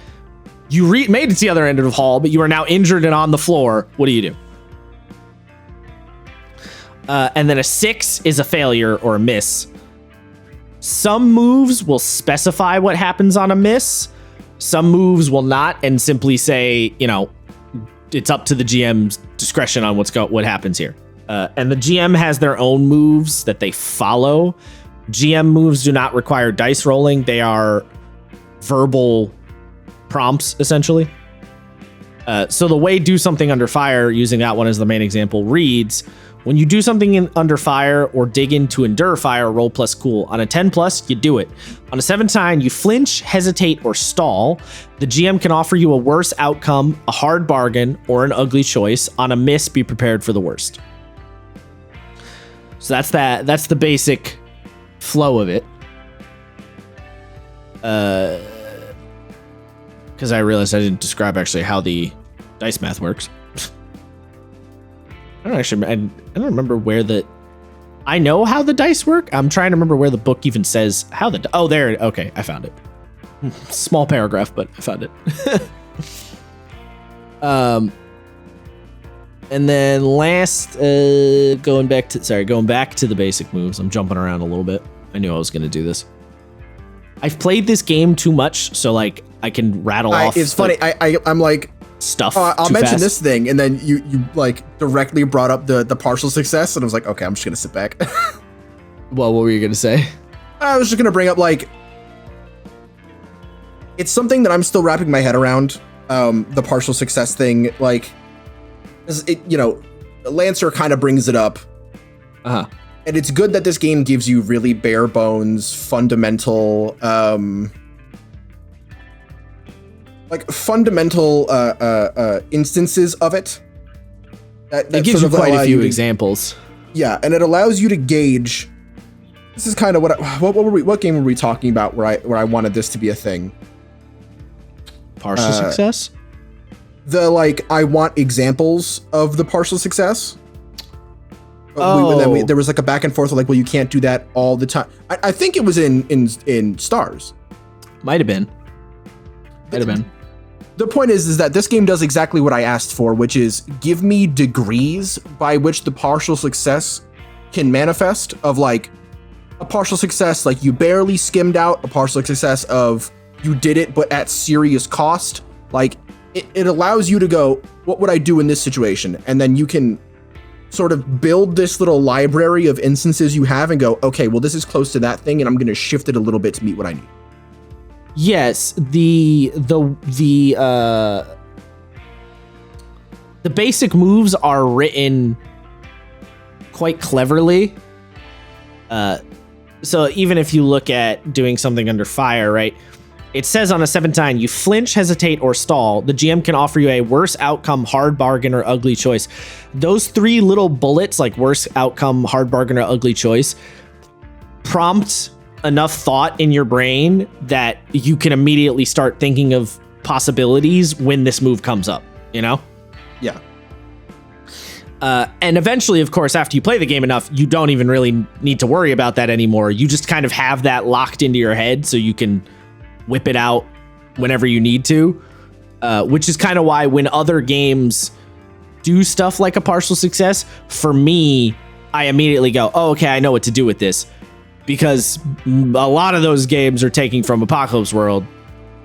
You made it to the other end of the hall, but you are now injured and on the floor. What do you do? And then a 6 is a failure or a miss. Some moves will specify what happens on a miss. Some moves will not and simply say, it's up to the GM's discretion on what happens here. And the GM has their own moves that they follow. GM moves do not require dice rolling. They are verbal prompts, essentially. So the way do something under fire, using that one as the main example, reads, when you do something under fire or dig into endure fire, roll plus cool. On a 10 plus, you do it. On a 7 to 9, you flinch, hesitate, or stall. The GM can offer you a worse outcome, a hard bargain, or an ugly choice. On a miss, be prepared for the worst. So that's the basic flow of it. Because I realized I didn't describe actually how the dice math works. I don't remember where I know how the dice work. I'm trying to remember where the book even says how there. Okay, I found it. Small paragraph, but I found it. And then last, going back to the basic moves. I'm jumping around a little bit. I knew I was going to do this. I've played this game too much, so I can rattle off. It's funny. I'm like stuff. I'll mention this thing, and then you directly brought up the partial success, and I was like, okay, I'm just gonna sit back. Well, what were you gonna say? I was just gonna bring up it's something that I'm still wrapping my head around. The partial success thing, Lancer kind of brings it up. And it's good that this game gives you really bare bones, fundamental, instances of it. It gives you quite a few examples. Yeah, and it allows you to gauge. This is kind of what game were we talking about where I wanted this to be a thing? Partial success? I want examples of the partial success. There was a back and forth of well, you can't do that all the time. I think it was in Stars. Might have been. The point is that this game does exactly what I asked for, which is give me degrees by which the partial success can manifest of a partial success, you barely skimmed out, a partial success of you did it, but at serious cost. It allows you to go, what would I do in this situation? And then you can sort of build this little library of instances you have and go, okay, well, this is close to that thing, and I'm going to shift it a little bit to meet what I need. Yes, the basic moves are written quite cleverly. So even if you look at doing something under fire, right? It says on a 7-9, you flinch, hesitate, or stall. The GM can offer you a worse outcome, hard bargain, or ugly choice. Those 3 little bullets, like worse outcome, hard bargain, or ugly choice, prompt enough thought in your brain that you can immediately start thinking of possibilities when this move comes up, you know? Yeah. And eventually, of course, after you play the game enough, you don't even really need to worry about that anymore. You just kind of have that locked into your head so you can whip it out whenever you need to, which is kind of why when other games do stuff like a partial success, for me, I immediately go, oh, okay, I know what to do with this, because a lot of those games are taking from Apocalypse World.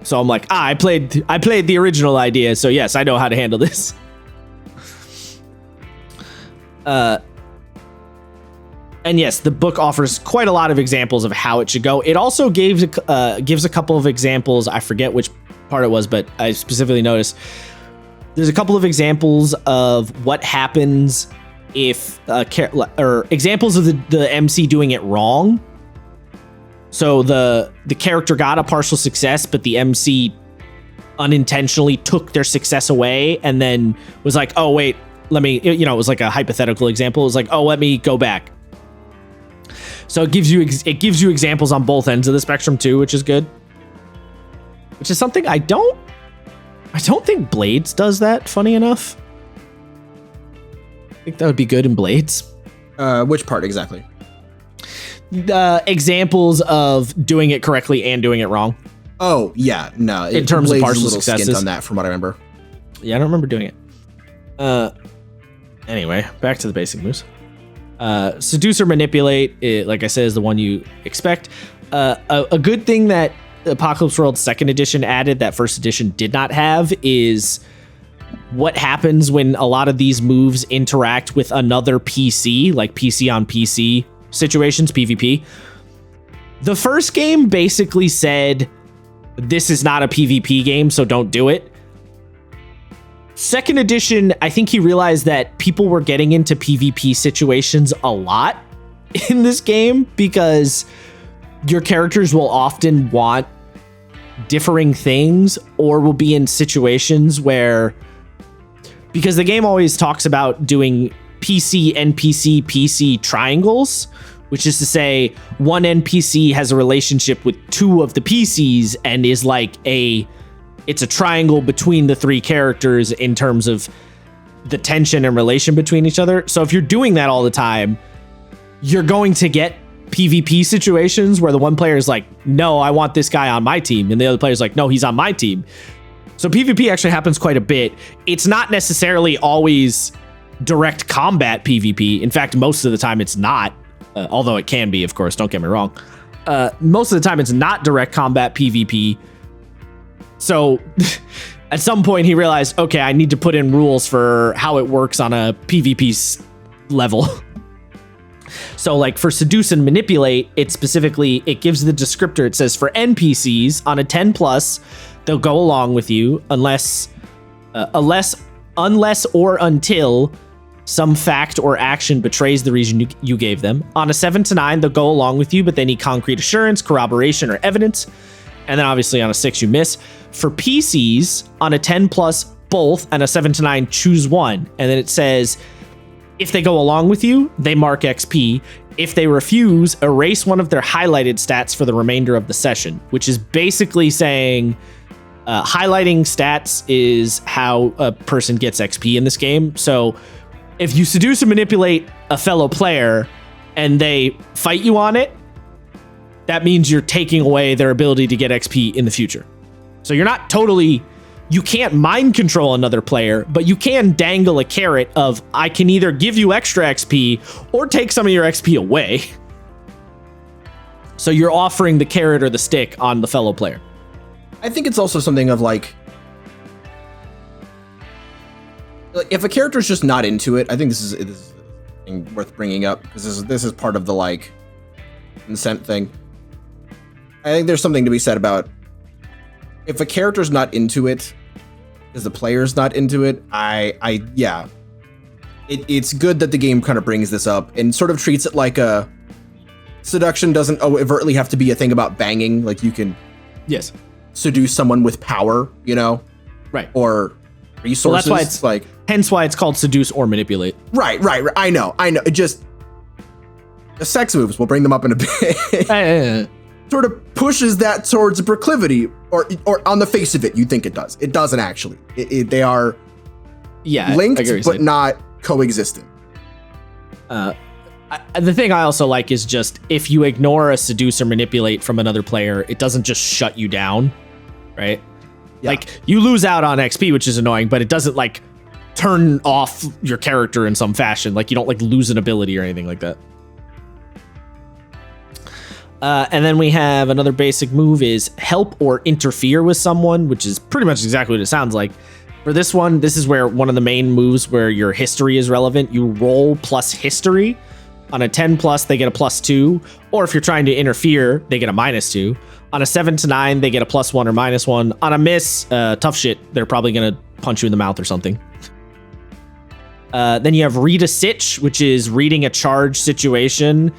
So I'm like, I played the original idea, so yes, I know how to handle this. And yes, the book offers quite a lot of examples of how it should go. It also gives a couple of examples. I forget which part it was, but I specifically noticed there's a couple of examples of what happens if or examples of the MC doing it wrong. So the character got a partial success, but the MC unintentionally took their success away and then was like, oh, wait, let me, it was like a hypothetical example. It was like, oh, let me go back. So it gives you examples on both ends of the spectrum too, which is good. Which is something I don't think Blades does that, funny enough. I think that would be good in Blades. Which part exactly? The examples of doing it correctly and doing it wrong. Oh, yeah, no. In terms of partial successes. On that from what I remember. Yeah, I don't remember doing it. Anyway, back to the basic moves. Seduce or Manipulate, like I said, is the one you expect. A good thing that Apocalypse World 2nd Edition added that 1st Edition did not have is what happens when a lot of these moves interact with another PC, like PC on PC situations, PvP. The first game basically said, this is not a PvP game, so don't do it. 2nd Edition, I think he realized that people were getting into PvP situations a lot in this game because your characters will often want differing things or will be in situations where, because the game always talks about doing PC, NPC, PC triangles, which is to say one NPC has a relationship with 2 of the PCs and is like it's a triangle between the 3 characters in terms of the tension and relation between each other. So if you're doing that all the time, you're going to get PvP situations where the one player is like, no, I want this guy on my team. And the other player is like, no, he's on my team. So PvP actually happens quite a bit. It's not necessarily always direct combat PvP. In fact, most of the time it's not, although it can be, of course, don't get me wrong. Most of the time it's not direct combat PvP. So at some point he realized, okay, I need to put in rules for how it works on a PvP level. So like for Seduce and Manipulate, it gives the descriptor. It says for NPCs on a 10+, they'll go along with you unless or until some fact or action betrays the reason you gave them. On a 7 to 9, they'll go along with you, but they need concrete assurance, corroboration, or evidence. And then obviously on a 6, you miss. For PCs, on a 10+, both, and a 7 to 9, choose one. And then it says, if they go along with you, they mark XP. If they refuse, erase one of their highlighted stats for the remainder of the session, which is basically saying highlighting stats is how a person gets XP in this game. So if you seduce or manipulate a fellow player and they fight you on it, that means you're taking away their ability to get XP in the future. So you can't mind control another player, but you can dangle a carrot of, I can either give you extra XP or take some of your XP away. So you're offering the carrot or the stick on the fellow player. I think it's also something of like if a character's just not into it, I think this is worth bringing up because this is part of the like consent thing. I think there's something to be said about if a character's not into it, because the player's not into it. Yeah. It's good that the game kind of brings this up and sort of treats it like a seduction doesn't overtly have to be a thing about banging. Like you can seduce someone with power, you know? Right. Or resources. Well, that's why it's like, hence why it's called seduce or manipulate. Right. I know. It just, the sex moves, we'll bring them up in a bit. Sort of pushes that towards a proclivity, or on the face of it, you think it does. It doesn't actually. They are linked, but not coexistent. The thing I also like is just if you ignore a seduce or manipulate from another player, it doesn't just shut you down, right? Yeah. Like you lose out on XP, which is annoying, but it doesn't like turn off your character in some fashion. Like you don't like lose an ability or anything like that. And then we have another basic move is help or interfere with someone, which is pretty much exactly what it sounds like. For this one, this is where one of the main moves where your history is relevant. You roll plus history. On a 10 plus, they get a +2. Or if you're trying to interfere, they get a -2. On a 7 to 9, they get a +1 or -1. On a miss, tough shit, they're probably going to punch you in the mouth or something. Then you have read a sitch, which is reading a charge situation.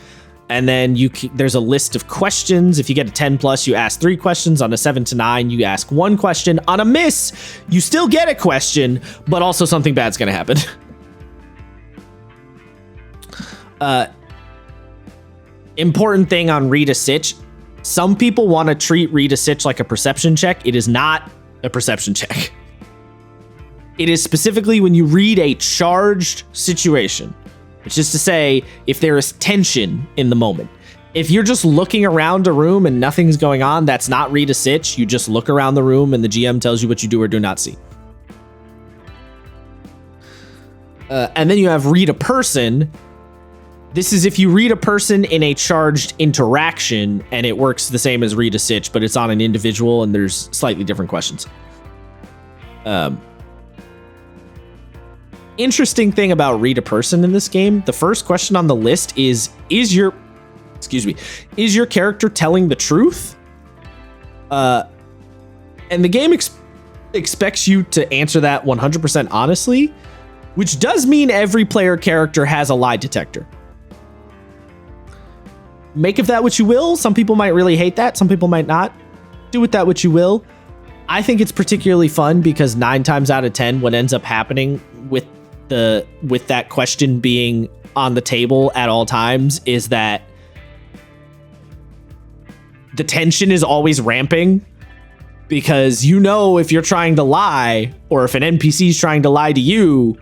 And then there's a list of questions. If you get a 10 plus, you ask 3 questions. On a 7 to 9, you ask 1 question. On a miss, you still get a question, but also something bad's going to happen. Important thing on read a sitch. Some people want to treat read a sitch like a perception check. It is not a perception check. It is specifically when you read a charged situation. Which is to say, if there is tension in the moment. If you're just looking around a room and nothing's going on, that's not read a sitch. You just look around the room and the GM tells you what you do or do not see. And then you have read a person. This is if you read a person in a charged interaction, and it works the same as read a sitch, but it's on an individual and there's slightly different questions. Interesting thing about read a person in this game, the first question on the list is your character telling the truth? And the game expects you to answer that 100% honestly, which does mean every player character has a lie detector. Make of that what you will. Some people might really hate that. Some people might not. Do with that what you will. I think it's particularly fun because 9 times out of 10, what ends up happening with that question being on the table at all times is that the tension is always ramping, because you know if you're trying to lie or if an NPC is trying to lie to you,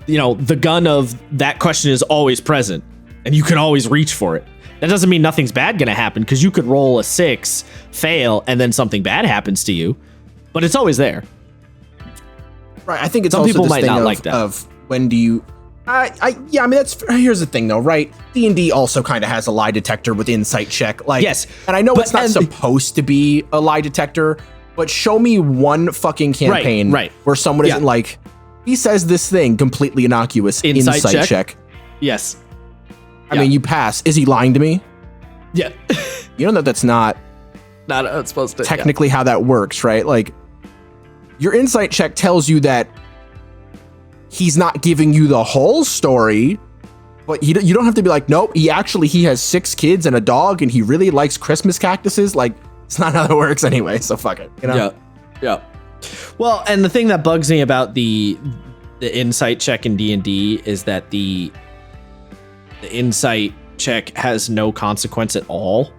you know, the gun of that question is always present and you can always reach for it. That doesn't mean nothing's bad going to happen, because you could roll a 6, fail, and then something bad happens to you, but it's always there. Right, I think it's some also people this might thing not like that. Of when do you? I mean, here's the thing though, right? D&D also kind of has a lie detector with insight check, like yes, and I know it's not supposed to be a lie detector, but show me one fucking campaign where someone isn't like, he says this thing completely innocuous, insight check. Yes, I mean you pass. Is he lying to me? Yeah, you know that's not how it's supposed to technically how that works, right? Like, your insight check tells you that he's not giving you the whole story, but you don't have to be like, nope, he has 6 kids and a dog and he really likes Christmas cactuses. Like, it's not how that works anyway, so fuck it, you know? Yeah. Well, and the thing that bugs me about the insight check in D&D is that the insight check has no consequence at all.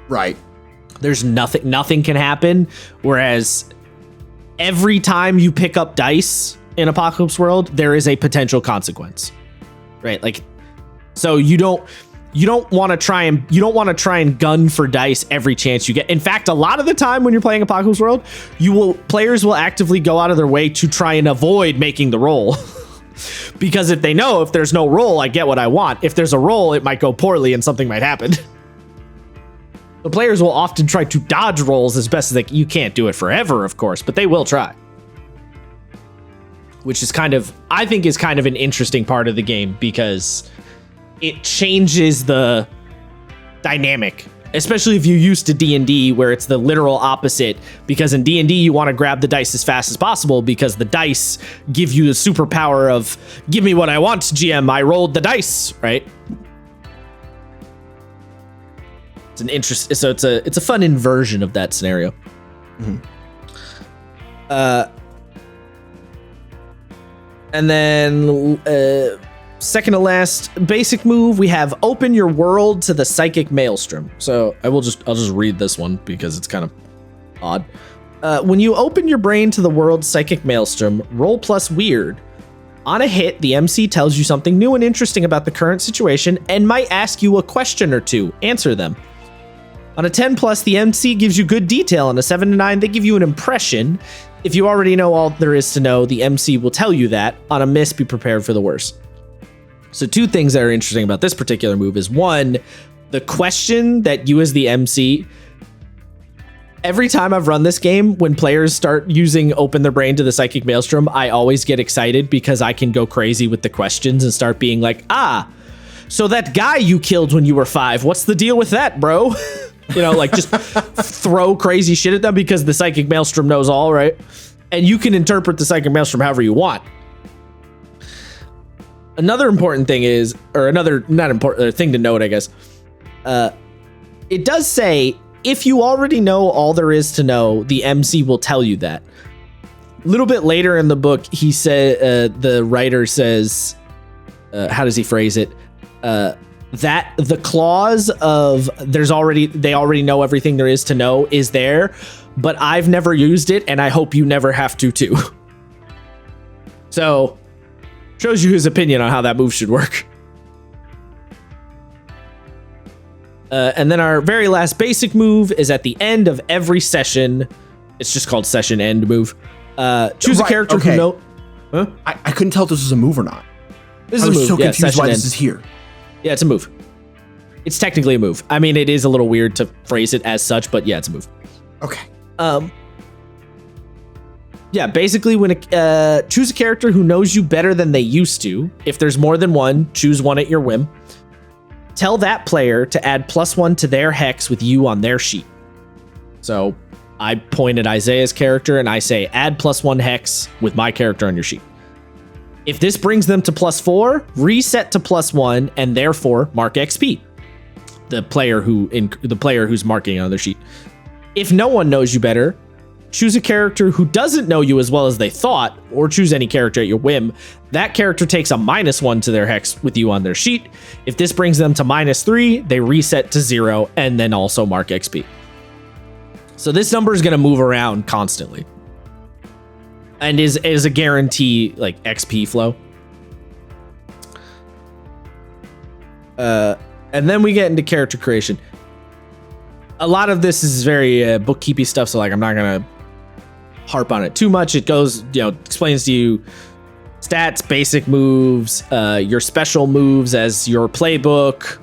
Right. There's nothing can happen, whereas every time you pick up dice in Apocalypse World, there is a potential consequence, right? Like, so you don't want to try and gun for dice every chance you get. In fact, a lot of the time when you're playing Apocalypse World, players will actively go out of their way to try and avoid making the roll. Because if they know if there's no roll, I get what I want. If there's a roll, it might go poorly and something might happen. The players will often try to dodge rolls as best as they can. You can't do it forever, of course, but they will try. Which is I think is kind of an interesting part of the game, because it changes the dynamic especially if you're used to D&D where it's the literal opposite, because in D&D you want to grab the dice as fast as possible because the dice give you the superpower of give me what I want, GM, I rolled the dice, right? It's an interest, so it's a fun inversion of that scenario. And then second to last basic move, we have open your world to the psychic maelstrom. So I'll just read this one because it's kind of odd. When you open your brain to the world's psychic maelstrom, roll plus weird. On a hit, the MC tells you something new and interesting about the current situation and might ask you a question or two. Answer them. On a 10 plus, the MC gives you good detail. On a 7 to 9, they give you an impression. If you already know all there is to know, the MC will tell you that. On a miss, be prepared for the worst. So 2 things that are interesting about this particular move is 1, the question that you as the MC, every time I've run this game, when players start using open their brain to the psychic maelstrom, I always get excited because I can go crazy with the questions and start being like, so that guy you killed when you were 5, what's the deal with that, bro? You know, like just throw crazy shit at them because the psychic maelstrom knows all, right? And you can interpret the psychic maelstrom however you want. Another important thing is, or another not important thing to note, I guess, it does say if you already know all there is to know, the MC will tell you that. A little bit later in the book, he said, the writer says, how does he phrase it? That the clause of they already know everything there is to know is there, but I've never used it and I hope you never have to too. So shows you his opinion on how that move should work. And then our very last basic move is at the end of every session. It's just called session end move. Choose a character who know. Huh? I couldn't tell if this was a move or not. This is a move. I was so confused why end. This is here. Yeah, it's a move. It's technically a move. I mean, it is a little weird to phrase it as such, but yeah, it's a move. Okay. Yeah, basically when choose a character who knows you better than they used to. If there's more than one, choose one at your whim. Tell that player to add +1 to their hex with you on their sheet. So I point at Isaiah's character and I say, add +1 hex with my character on your sheet. If this brings them to +4, reset to +1 and therefore mark XP. The player who's marking on their sheet. If no one knows you better, choose a character who doesn't know you as well as they thought, or choose any character at your whim. That character takes a -1 to their hex with you on their sheet. If this brings them to -3, they reset to 0 and then also mark XP. So this number is going to move around constantly. And is a guarantee like XP flow. And then we get into character creation. A lot of this is very bookkeepy stuff, so like I'm not gonna harp on it too much. It goes, explains to you stats, basic moves, your special moves as your playbook.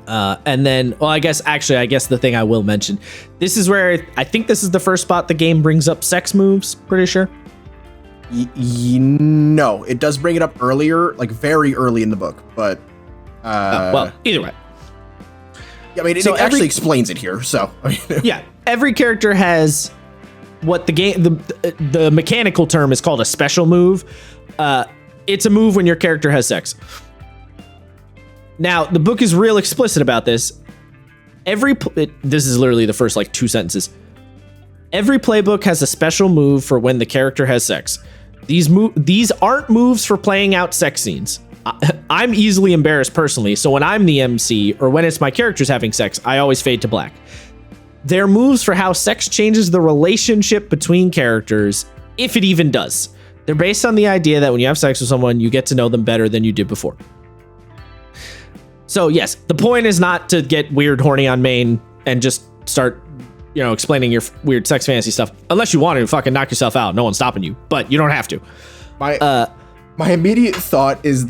And then, well, I guess the thing I will mention, this is where I think this is the first spot the game brings up sex moves. Pretty sure. No, it does bring it up earlier, like very early in the book, but well, either way. Yeah, I mean, it actually explains it here. So yeah, every character has what the mechanical term is called a special move. It's a move when your character has sex. Now, the book is real explicit about this. This is literally the first 2 sentences. Every playbook has a special move for when the character has sex. These aren't moves for playing out sex scenes. I'm easily embarrassed personally, so when I'm the MC or when it's my characters having sex, I always fade to black. They're moves for how sex changes the relationship between characters, if it even does. They're based on the idea that when you have sex with someone, you get to know them better than you did before. So yes, the point is not to get weird horny on main and just start, explaining your weird sex fantasy stuff. Unless you want to fucking knock yourself out. No one's stopping you, but you don't have to. My immediate thought is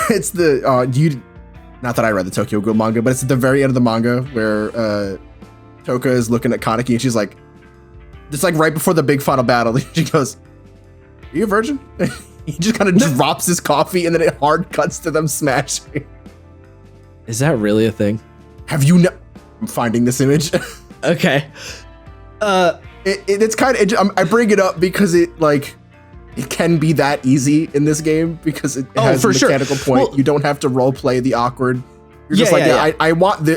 it's not that I read the Tokyo Ghoul manga, but it's at the very end of the manga where Toka is looking at Kaneki and she's like, it's like right before the big final battle. She goes, "Are you a virgin?" He just kind of drops his coffee and then it hard cuts to them smashing. Is that really a thing? Have you I'm finding this image. Okay. It's kind of, I bring it up because it can be that easy in this game because it has a mechanical point. Well, you don't have to role play the awkward. You're just I want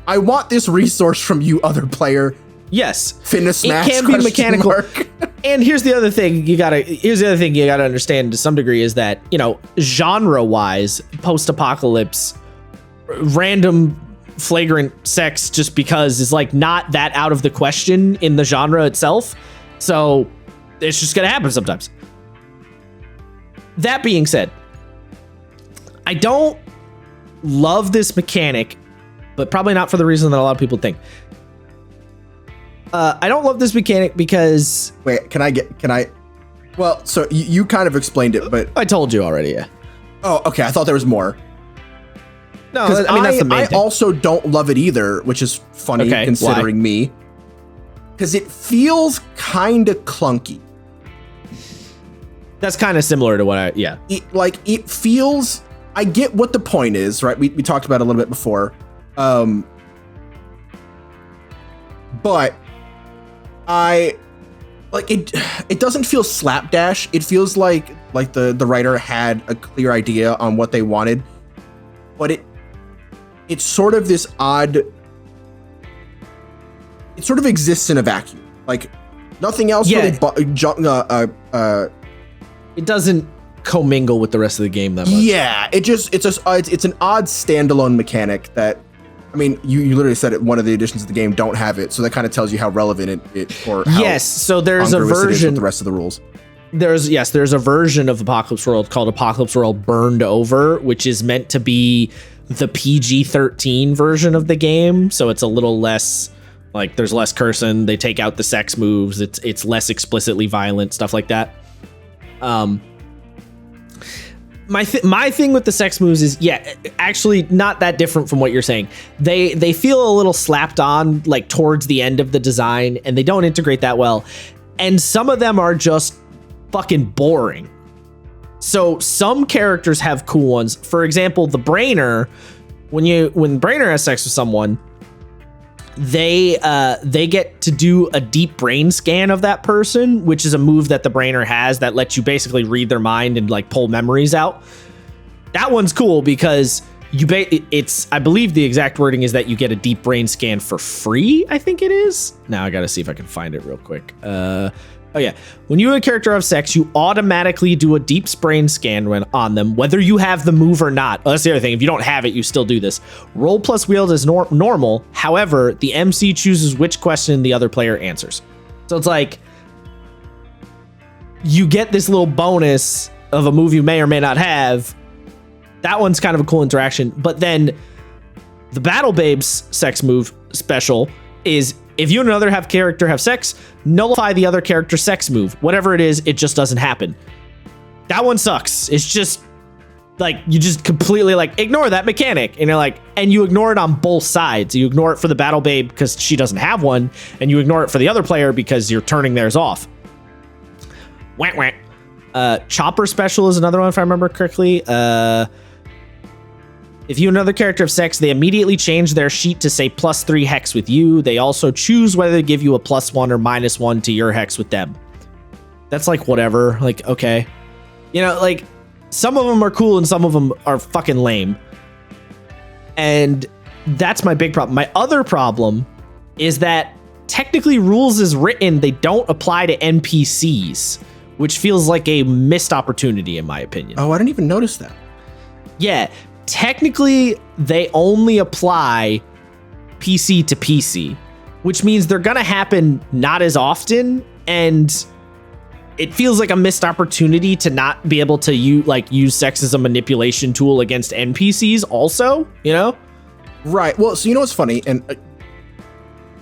I want this resource from you, other player. Yes, Fitness smash. It can be mechanical. And here's the other thing you gotta understand to some degree is that, you know, genre-wise, post-apocalypse, random flagrant sex just because is like not that out of the question in the genre itself. So it's just gonna happen sometimes. That being said, I don't love this mechanic, but probably not for the reason that a lot of people think. I don't love this mechanic because... Wait, well, so you kind of explained it, but... I told you already, yeah. Oh, okay, I thought there was more. No, I mean, that's the main thing. I also don't love it either, which is funny considering me. Because it feels kind of clunky. That's kind of similar to what it feels... I get what the point is, right? We talked about it a little bit before. But it doesn't feel slapdash. It feels like the writer had a clear idea on what they wanted, but it's sort of this odd, it sort of exists in a vacuum. Like nothing else really it doesn't commingle with the rest of the game that much. Yeah, it's an odd standalone mechanic that, I mean, you literally said it. One of the editions of the game don't have it, so that kind of tells you how relevant it or how yes. So there's a version with the rest of the rules. There's a version of Apocalypse World called Apocalypse World Burned Over, which is meant to be the PG-13 version of the game. So it's a little less like there's less cursing. They take out the sex moves. It's less explicitly violent, stuff like that. My thing with the sex moves is, actually not that different from what you're saying. They feel a little slapped on like towards the end of the design, and they don't integrate that well. And some of them are just fucking boring. So some characters have cool ones. For example, the Brainer, when Brainer has sex with someone, they get to do a deep brain scan of that person, which is a move that the Brainer has that lets you basically read their mind and like pull memories out. That one's cool because I believe the exact wording is that you get a deep brain scan for free. I think it is. Now I got to see if I can find it real quick. Oh yeah. When you and a character have sex, you automatically do a deep brain scan on them, whether you have the move or not. Oh, that's the other thing. If you don't have it, you still do this. Roll plus wield is normal. However, the MC chooses which question the other player answers. So it's like you get this little bonus of a move you may or may not have. That one's kind of a cool interaction. But then the Battle Babes sex move special is if you and another character have sex, nullify the other character's sex move. Whatever it is, it just doesn't happen. That one sucks. It's just like you just completely like ignore that mechanic, and you're like, and you ignore it on both sides. You ignore it for the Battle Babe because she doesn't have one, and you ignore it for the other player because you're turning theirs off. Wah, wah. Chopper special is another one if I remember correctly. If you and another character have sex, they immediately change their sheet to say +3 hex with you. They also choose whether to give you a +1 or -1 to your hex with them. That's like whatever. Like, okay. You know, like some of them are cool and some of them are fucking lame. And that's my big problem. My other problem is that technically rules as written, they don't apply to NPCs, which feels like a missed opportunity in my opinion. Oh, I didn't even notice that. Yeah. Technically, they only apply PC to PC, which means they're going to happen not as often, and it feels like a missed opportunity to not be able to use sex as a manipulation tool against NPCs also, you know? Right. Well, so you know what's funny, and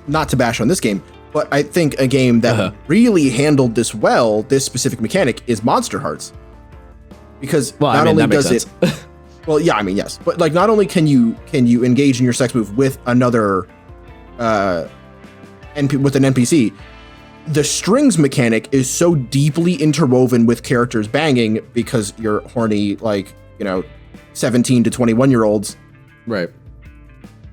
not to bash on this game, but I think a game that really handled this well, this specific mechanic, is Monster Hearts. Because not only does it... Well, yeah, I mean, yes, but like, not only can you engage in your sex move with another, with an NPC, the strings mechanic is so deeply interwoven with characters banging because you're horny, like, 17 to 21-year-olds, Right.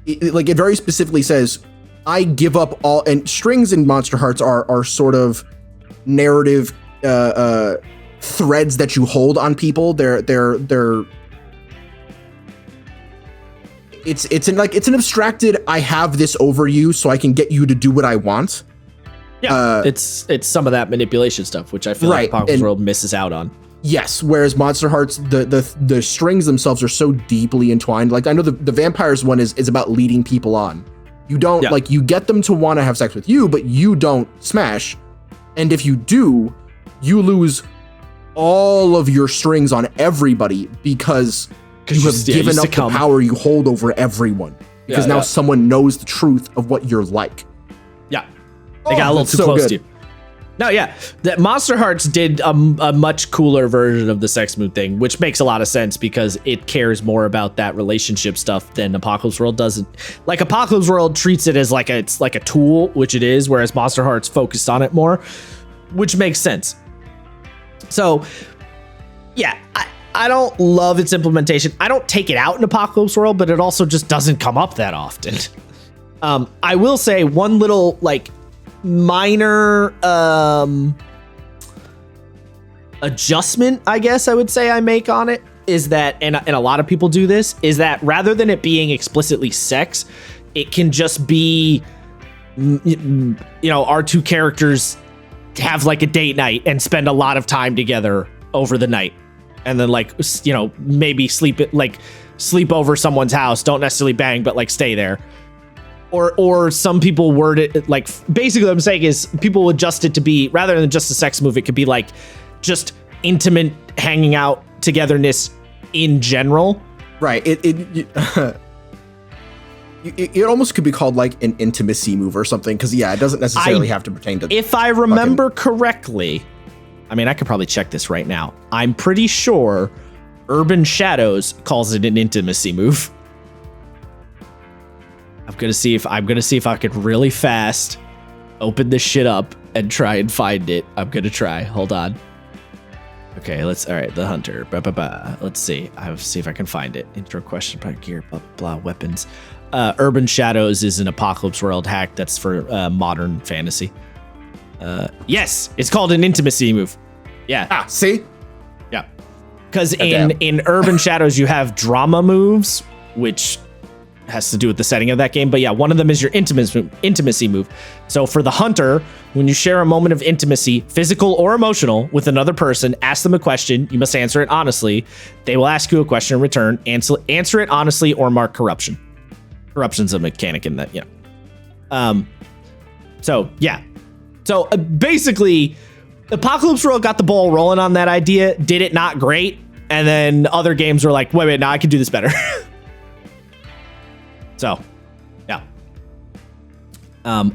It very specifically says, I give up all, and strings in Monster Hearts are sort of narrative threads that you hold on people. It's an abstracted, I have this over you so I can get you to do what I want. Yeah, it's some of that manipulation stuff, which I feel like Apocalypse World misses out on. Yes, whereas Monster Hearts, the strings themselves are so deeply entwined. Like, I know the vampires one is about leading people on. You don't you get them to want to have sex with you, but you don't smash. And if you do, you lose all of your strings on everybody because you have given up the power you hold over everyone. Because now someone knows the truth of what you're like. Yeah, they got a little too close to you. No, yeah, that Monster Hearts did a much cooler version of the sex mood thing, which makes a lot of sense because it cares more about that relationship stuff than Apocalypse World doesn't. Like, Apocalypse World treats it as it's like a tool, which it is, whereas Monster Hearts focused on it more, which makes sense. So, yeah, I don't love its implementation. I don't take it out in Apocalypse World, but it also just doesn't come up that often. I will say one little minor adjustment, I guess I would say I make on it is that, and a lot of people do this, is that rather than it being explicitly sex, it can just be, our two characters have a date night and spend a lot of time together over the night. And then maybe sleep over someone's house, don't necessarily bang, but stay there. Or some people word it basically what I'm saying is people adjust it to be, rather than just a sex move, it could be just intimate hanging out togetherness in general. Right. It almost could be called an intimacy move or something. Cause it doesn't necessarily have to pertain to. If I remember correctly, I mean, I could probably check this right now. I'm pretty sure Urban Shadows calls it an intimacy move. I'm gonna see if I could really fast open this shit up and try and find it. I'm gonna try. Hold on. Okay, all right, the hunter. Let's see. I'll see if I can find it. Intro question, gear, blah, blah, weapons. Urban Shadows is an Apocalypse World hack that's for modern fantasy. Yes, it's called an intimacy move. Yeah. See? Yeah. Because in Urban Shadows, you have drama moves, which has to do with the setting of that game. But yeah, one of them is your intimacy move. So for the hunter, when you share a moment of intimacy, physical or emotional, with another person, ask them a question. You must answer it honestly. They will ask you a question in return. Answer it honestly or mark corruption. Corruption's a mechanic in that, So yeah. So basically, Apocalypse World got the ball rolling on that idea, did it not great, and then other games were like, wait, no, I can do this better. So, yeah.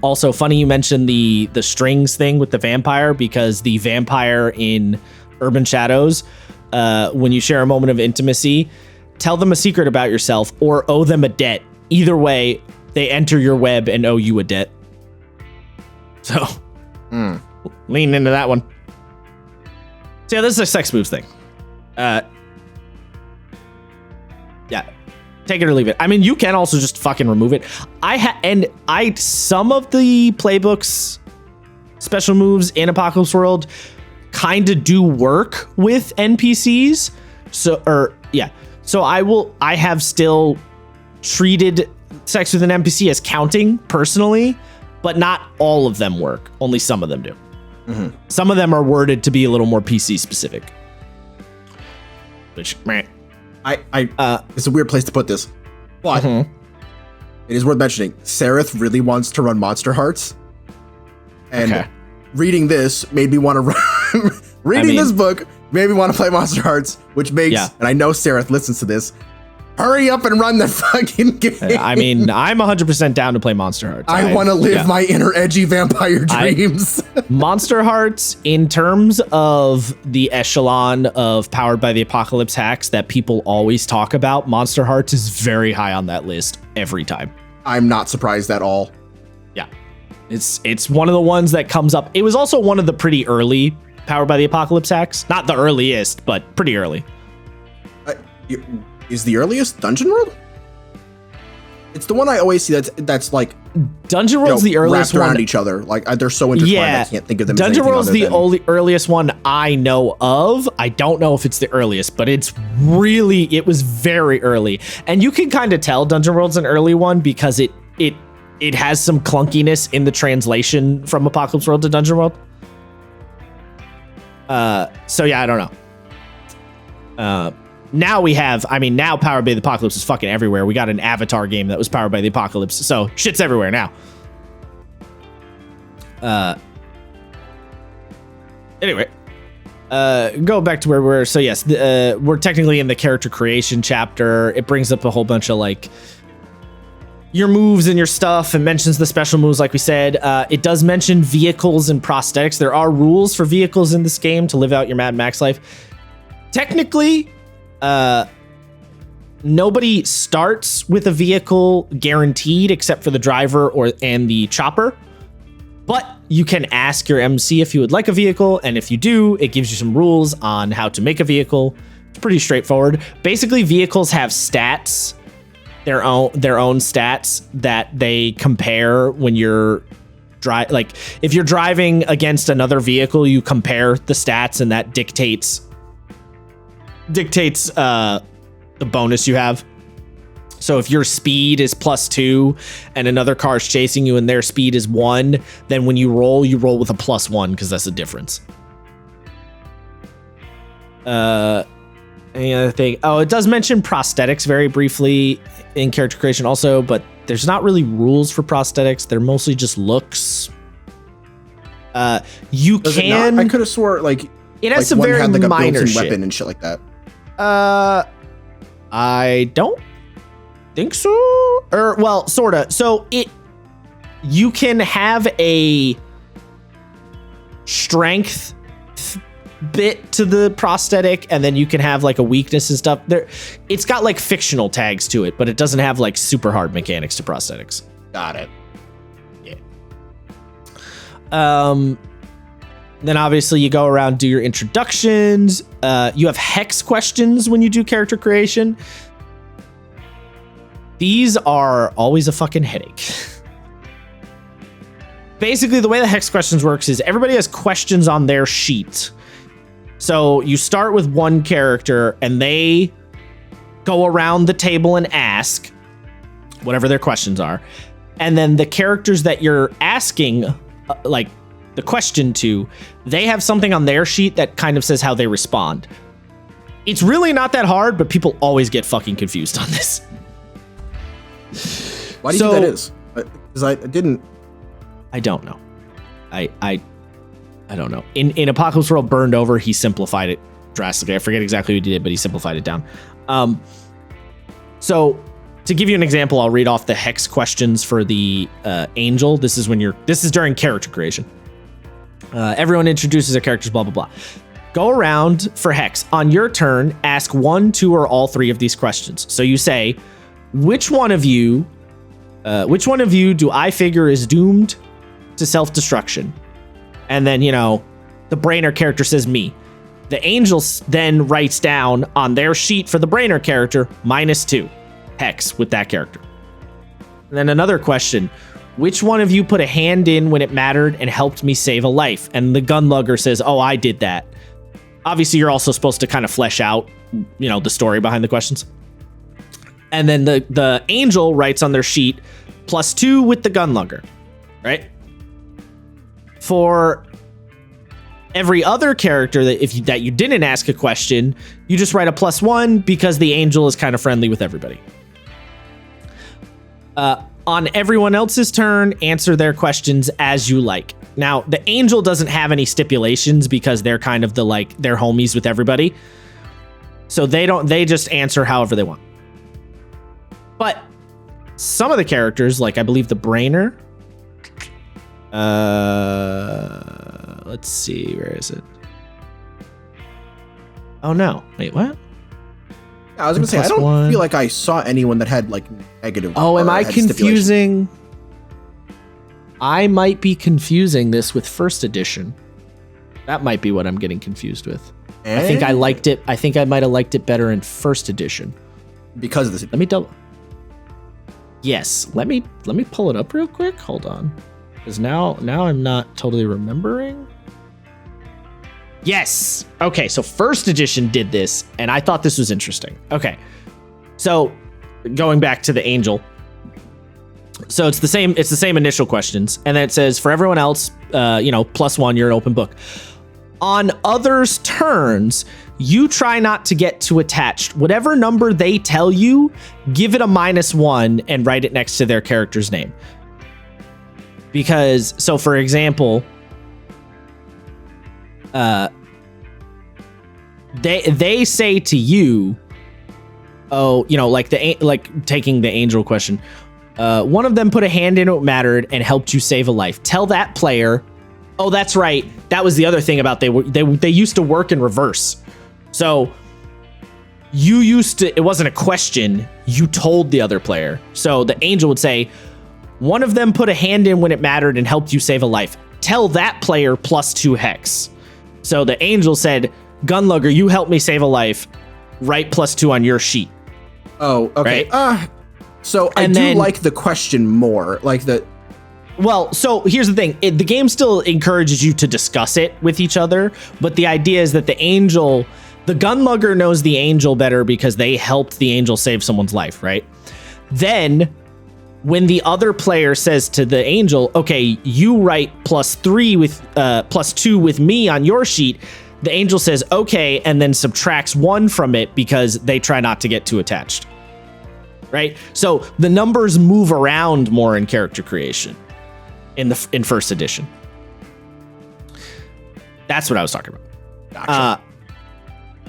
Also, funny you mentioned the strings thing with the vampire, because the vampire in Urban Shadows, when you share a moment of intimacy, tell them a secret about yourself or owe them a debt. Either way, they enter your web and owe you a debt. So, lean into that one. So yeah, this is a sex moves thing. Yeah. Take it or leave it. I mean, you can also just fucking remove it. Some of the playbooks special moves in Apocalypse World kind of do work with NPCs. So I have still treated sex with an NPC as counting personally, but not all of them work. Only some of them do. Mm-hmm. Some of them are worded to be a little more PC specific. Which, it's a weird place to put this, but it is worth mentioning. Sereth really wants to run Monster Hearts, and reading this made me want to run. This book made me want to play Monster Hearts, which makes, and I know Sereth listens to this, hurry up and run that fucking game. I mean, I'm 100% down to play Monster Hearts. I want to live my inner edgy vampire dreams. Monster Hearts, in terms of the echelon of Powered by the Apocalypse hacks that people always talk about, Monster Hearts is very high on that list every time. I'm not surprised at all. Yeah. It's one of the ones that comes up. It was also one of the pretty early Powered by the Apocalypse hacks. Not the earliest, but pretty early. Is the earliest Dungeon World? It's the one I always see that's like Dungeon World's the earliest wrapped around one. each other. Like they're so intertwined. I can't think of them. Dungeon as World's the than... only earliest one I know of. I don't know if it's the earliest, but it was very early, and you can kind of tell Dungeon World's an early one because it has some clunkiness in the translation from Apocalypse World to Dungeon World. So yeah, I don't know. Now now Powered by the Apocalypse is fucking everywhere. We got an Avatar game that was powered by the Apocalypse, so shit's everywhere now. Anyway, go back to where we were. So yes, we're technically in the character creation chapter. It brings up a whole bunch of like your moves and your stuff and mentions the special moves like we said. It does mention vehicles and prosthetics. There are rules for vehicles in this game to live out your Mad Max life. Technically, nobody starts with a vehicle guaranteed except for the driver and the chopper. But you can ask your MC if you would like a vehicle, and if you do, it gives you some rules on how to make a vehicle. It's pretty straightforward. Basically, vehicles have stats, their own stats that they compare when you're like if you're driving against another vehicle, you compare the stats, and that dictates the bonus you have. So if your speed is +2 and another car's chasing you and their speed is 1, then when you roll with a +1 because that's the difference. Any other thing? Oh, it does mention prosthetics very briefly in character creation also, but there's not really rules for prosthetics. They're mostly just looks. You Does can. I could have swore like it has like some one very had like a minor built-in shit. weapon and shit like that. I don't think so. Or well, sorta. So you can have a strength bit to the prosthetic, and then you can have like a weakness and stuff. It's got like fictional tags to it, but it doesn't have like super hard mechanics to prosthetics. Got it. Yeah. Then obviously you go around, do your introductions. You have hex questions when you do character creation. These are always a fucking headache. Basically, the way the hex questions works is everybody has questions on their sheet. So you start with one character and they go around the table and ask whatever their questions are. And then the characters that you're asking, like the question to, they have something on their sheet that kind of says how they respond. It's really not that hard, but people always get fucking confused on this. Why do you think that is? Because I didn't. I don't know. I don't know. In Apocalypse World Burned Over, he simplified it drastically. I forget exactly what he did, but he simplified it down. So to give you an example, I'll read off the hex questions for the angel. This is during character creation. Everyone introduces their characters, blah, blah, blah. Go around for hex. On your turn, ask 1, 2, or all 3 of these questions. So you say, which one of you do I figure is doomed to self-destruction? And then, the Brainer character says me. The angel then writes down on their sheet for the Brainer character, -2 hex with that character. And then another question, which one of you put a hand in when it mattered and helped me save a life? And the gunlugger says, oh, I did that. Obviously, you're also supposed to kind of flesh out, the story behind the questions. And then the angel writes on their sheet, +2 with the gunlugger, right? For every other character that you didn't ask a question, you just write a +1 because the angel is kind of friendly with everybody. On everyone else's turn, answer their questions as you like. Now, the angel doesn't have any stipulations because they're kind of they're homies with everybody. So they just answer however they want. But some of the characters, like I believe the Brainer, let's see, where is it? Oh no, wait, what? I was gonna say, I don't feel like I saw anyone that had like negative. Oh, am I confusing? I might be confusing this with first edition. That might be what I'm getting confused with. I think I liked it. I think I might have liked it better in first edition. Because of this. Let me double. Yes, let me pull it up real quick. Hold on, because now I'm not totally remembering. Yes. Okay, so first edition did this, and I thought this was interesting. Okay, so going back to the angel. So it's the same initial questions, and then it says for everyone else, +1, you're an open book. On others' turns, you try not to get too attached. Whatever number they tell you, give it a -1 and write it next to their character's name. Because, so for example, they say to you, oh, like taking the angel question, one of them put a hand in what mattered and helped you save a life. Tell that player. Oh, that's right. That was the other thing about they used to work in reverse. So it wasn't a question. You told the other player. So the angel would say, one of them put a hand in when it mattered and helped you save a life. Tell that player +2 hex. So the angel said, Gunlugger, you helped me save a life. Write +2 on your sheet. Oh, okay. Right? So I do like the question more. Like the. Well, so here's the thing. The game still encourages you to discuss it with each other, but the idea is that the Gunlugger knows the angel better because they helped the angel save someone's life, right? Then, when the other player says to the angel, okay, you write +2 with me on your sheet, the angel says, okay, and then subtracts 1 from it because they try not to get too attached, right? So the numbers move around more in character creation. In first edition. That's what I was talking about. Gotcha.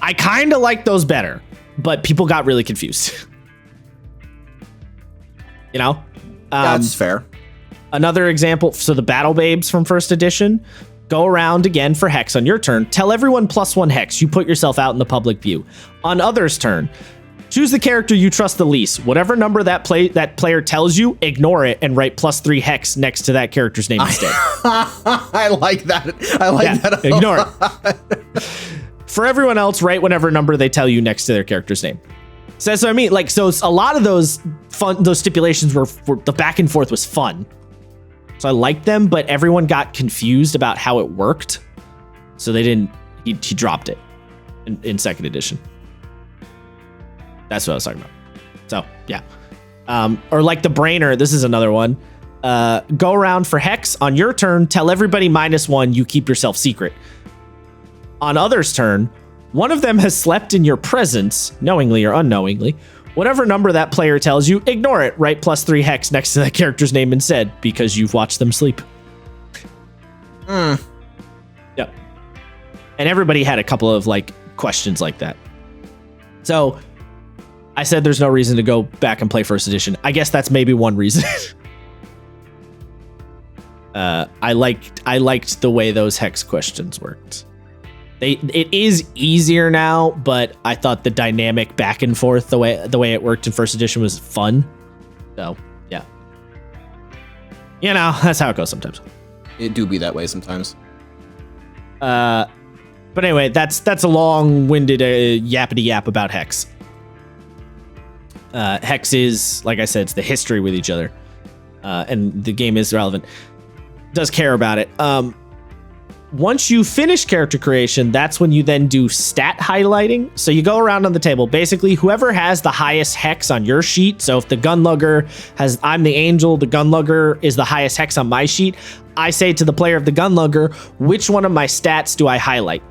I kind of like those better, but people got really confused. That's fair. Another example, so the Battle Babes from first edition, go around again for hex on your turn. Tell everyone +1 hex. You put yourself out in the public view. On others' turn, choose the character you trust the least. Whatever number that player tells you, ignore it and write +3 hex next to that character's name instead. I like that. That. Ignore it. For everyone else, write whatever number they tell you next to their character's name. So that's what I mean. Like, so a lot of those stipulations were the back and forth was fun. So I liked them, but everyone got confused about how it worked. So they didn't. He dropped it in second edition. That's what I was talking about. So, yeah. Or like the Brainer, this is another one. Go around for hex. On your turn, tell everybody -1, you keep yourself secret. On others' turn, one of them has slept in your presence, knowingly or unknowingly. Whatever number that player tells you, ignore it. Write +3 hex next to that character's name instead, because you've watched them sleep. Yep. And everybody had a couple of questions like that. So I said there's no reason to go back and play first edition. I guess that's maybe one reason. I liked the way those hex questions worked. It is easier now, but I thought the dynamic back and forth, the way it worked in first edition was fun. So yeah, that's how it goes sometimes. It do be that way sometimes. But anyway, that's a long-winded yappity yap about hex. Hex is, like I said, it's the history with each other, and the game is relevant. Does care about it. Once you finish character creation, that's when you then do stat highlighting. So you go around on the table. Basically, whoever has the highest hex on your sheet. So if the Gunlugger I'm the angel, the Gunlugger is the highest hex on my sheet. I say to the player of the Gunlugger, which one of my stats do I highlight?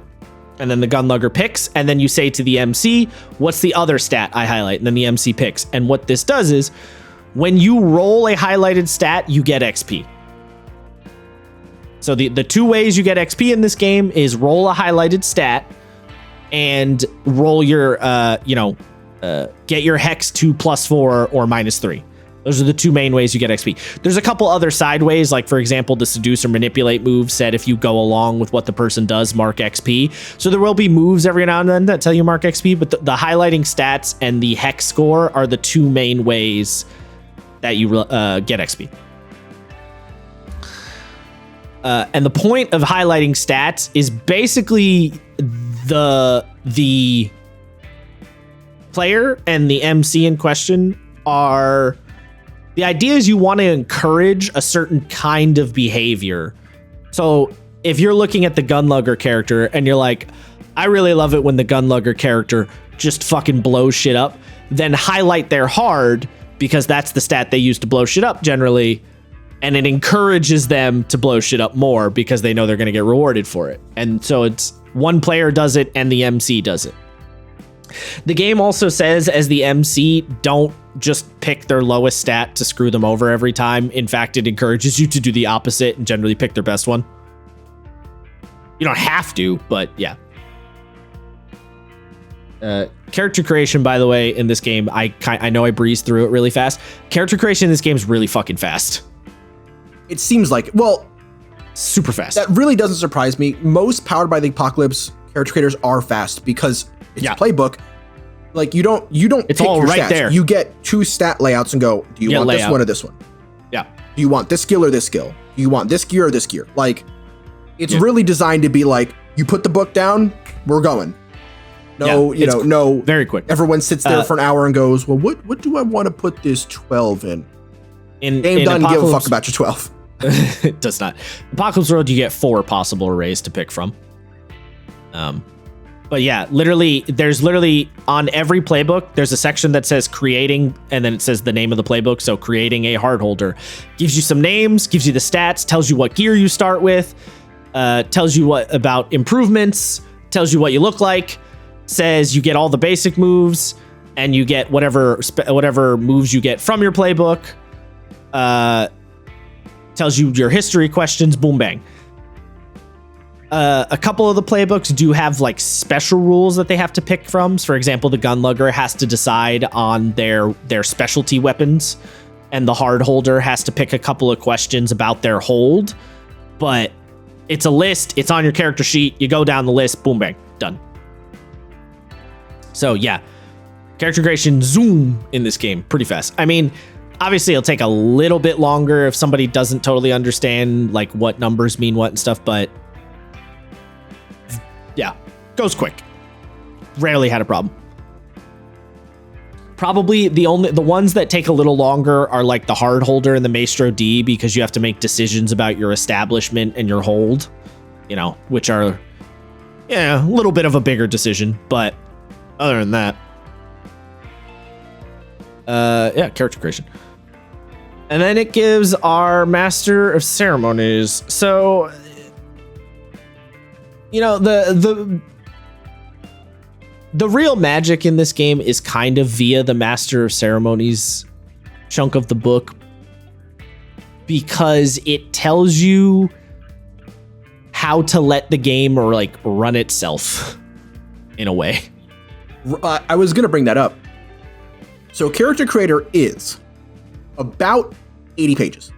And then the Gunlugger picks, and then you say to the MC, what's the other stat I highlight? And then the MC picks. And what this does is, when you roll a highlighted stat, you get XP. So the two ways you get XP in this game is roll a highlighted stat and roll your, get your hex to +4 or -3. Those are the two main ways you get XP. There's a couple other side ways, like for example, the seduce or manipulate move said if you go along with what the person does, mark XP. So there will be moves every now and then that tell you mark XP, but the highlighting stats and the hex score are the two main ways that you get XP. And the point of highlighting stats is basically the player and the MC in question are The idea is you want to encourage a certain kind of behavior. So if you're looking at the Gunlugger character and you're like, I really love it when the Gunlugger character just fucking blows shit up, then highlight their hard, because that's the stat they use to blow shit up generally. And it encourages them to blow shit up more because they know they're going to get rewarded for it. And so it's one player does it and the MC does it. The game also says, as the MC, don't just pick their lowest stat to screw them over every time. In fact, it encourages you to do the opposite and generally pick their best one. You don't have to, but yeah. Character creation, by the way, in this game, I know I breezed through it really fast. Character creation in this game is really fucking fast. It seems like, well, super fast. That really doesn't surprise me. Most Powered by the Apocalypse character creators are fast because it's a playbook. Like you don't it's pick all your right stats. there. You get 2 stat layouts and go, do you want this one or this one? Yeah. Do you want this skill or this skill? Do you want this gear or this gear? Like, it's really designed to be like, you put the book down, we're going. No, no. Very quick. Everyone sits there for an hour and goes, well, what do I want to put this 12 in? Game done, give a fuck about your 12. It does not. Apocalypse World, you get 4 possible arrays to pick from. But yeah, there's literally on every playbook, there's a section that says creating, and then it says the name of the playbook. So creating a hard holder gives you some names, gives you the stats, tells you what gear you start with, tells you what about improvements, tells you what you look like, says you get all the basic moves, and you get whatever moves you get from your playbook. Tells you your history questions, boom, bang. A couple of the playbooks do have like special rules that they have to pick from. So, for example, the Gunlugger has to decide on their specialty weapons, and the hard holder has to pick a couple of questions about their hold. But it's a list. It's on your character sheet. You go down the list, boom, bang, done. So yeah, character creation, zoom in this game, pretty fast. I mean, obviously it'll take a little bit longer if somebody doesn't totally understand like what numbers mean what and stuff, but yeah, goes quick. Rarely had a problem. Probably the ones that take a little longer are like the hard holder and the Maestro D, because you have to make decisions about your establishment and your hold, which are a little bit of a bigger decision, but other than that, character creation. And then it gives our Master of Ceremonies. So, the real magic in this game is kind of via the Master of Ceremonies chunk of the book, because it tells you how to let the game run itself in a way. I was going to bring that up. So Character Creator is about 80 pages.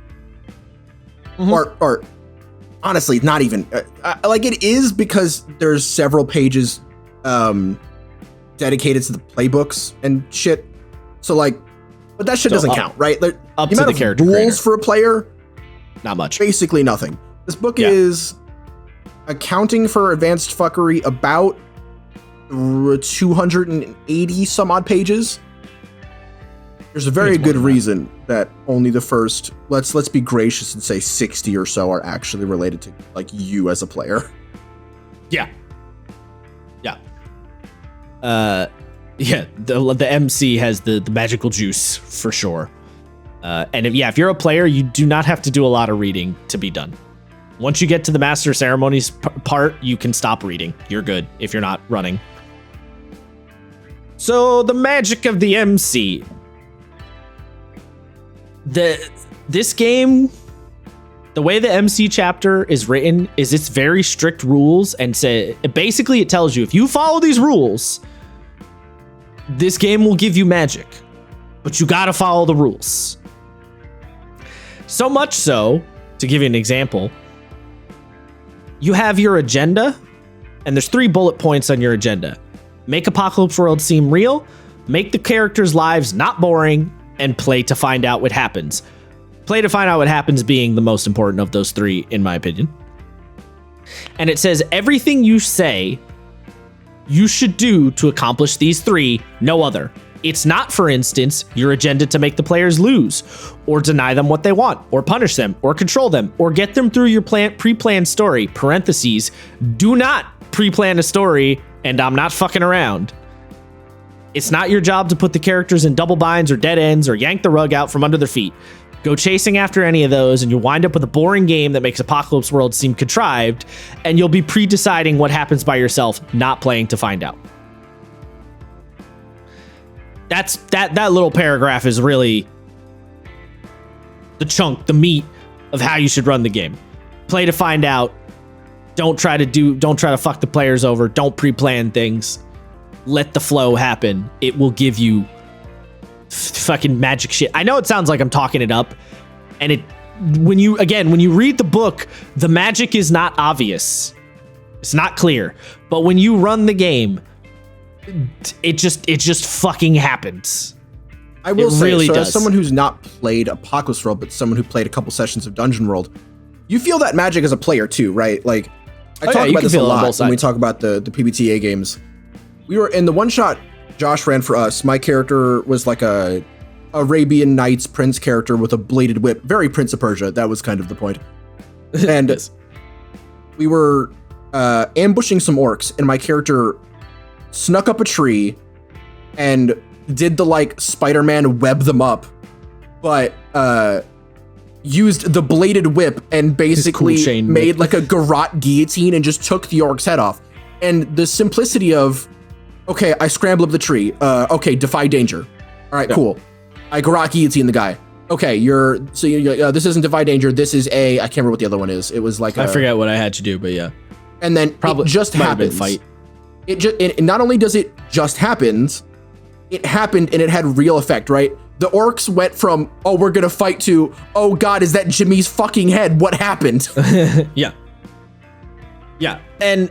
Mm-hmm. Or honestly, not even. It is, because there's several pages dedicated to the playbooks and shit. So but that shit doesn't count, right? Up to the character rules creator. For a player, not much. Basically nothing. This book is accounting for advanced fuckery about 280 some odd pages. There's a very good reason that only the first, let's be gracious and say 60 or so are actually related to you as a player. Yeah. The MC has the magical juice for sure. And if you're a player, you do not have to do a lot of reading to be done. Once you get to the Master Ceremonies part, you can stop reading. You're good if you're not running. So the magic of the MC. This game, the way the MC chapter is written is it's very strict rules, and basically it tells you if you follow these rules, this game will give you magic, but you gotta follow the rules. So much so, to give you an example, you have your agenda, and there's 3 bullet points on your agenda. Make Apocalypse World seem real, make the characters' lives not boring, and play to find out what happens. Play to find out what happens being the most important of those 3, in my opinion. And it says everything you say you should do to accomplish these 3, no other. It's not, for instance, your agenda to make the players lose, or deny them what they want, or punish them, or control them, or get them through your pre-planned story, parentheses, do not pre-plan a story, and I'm not fucking around. It's not your job to put the characters in double binds or dead ends or yank the rug out from under their feet. Go chasing after any of those, and you'll wind up with a boring game that makes Apocalypse World seem contrived, and you'll be pre-deciding what happens by yourself, not playing to find out. That little paragraph is really the meat of how you should run the game. Play to find out. Don't try to fuck the players over. Don't pre-plan things. Let the flow happen. It will give you fucking magic shit. I know it sounds like I'm talking it up, and when you read the book, the magic is not obvious. It's not clear. But when you run the game, it just fucking happens. I will say, really so does. As someone who's not played Apocalypse World, but someone who played a couple sessions of Dungeon World, you feel that magic as a player too, right? Like, I talk about this a lot when we talk about the PBTA games. We were in the one shot Josh ran for us. My character was like a Arabian Nights prince character with a bladed whip, very Prince of Persia. That was kind of the point. And we were ambushing some orcs, and my character snuck up a tree and did the like Spider-Man web them up, but used the bladed whip and basically cool made like a garrote guillotine and just took the orc's head off. And the simplicity of, okay, I scramble up the tree. Okay, defy danger. All right, cool. I garrote guillotine the guy. Okay, this isn't defy danger. This is I can't remember what the other one is. It was like I forget what I had to do, but yeah. And then probably it just happens. Fight. It not only does it just happens, it happened and it had real effect, right? The orcs went from, oh, we're gonna fight to, oh god, is that Jimmy's fucking head? What happened? Yeah. And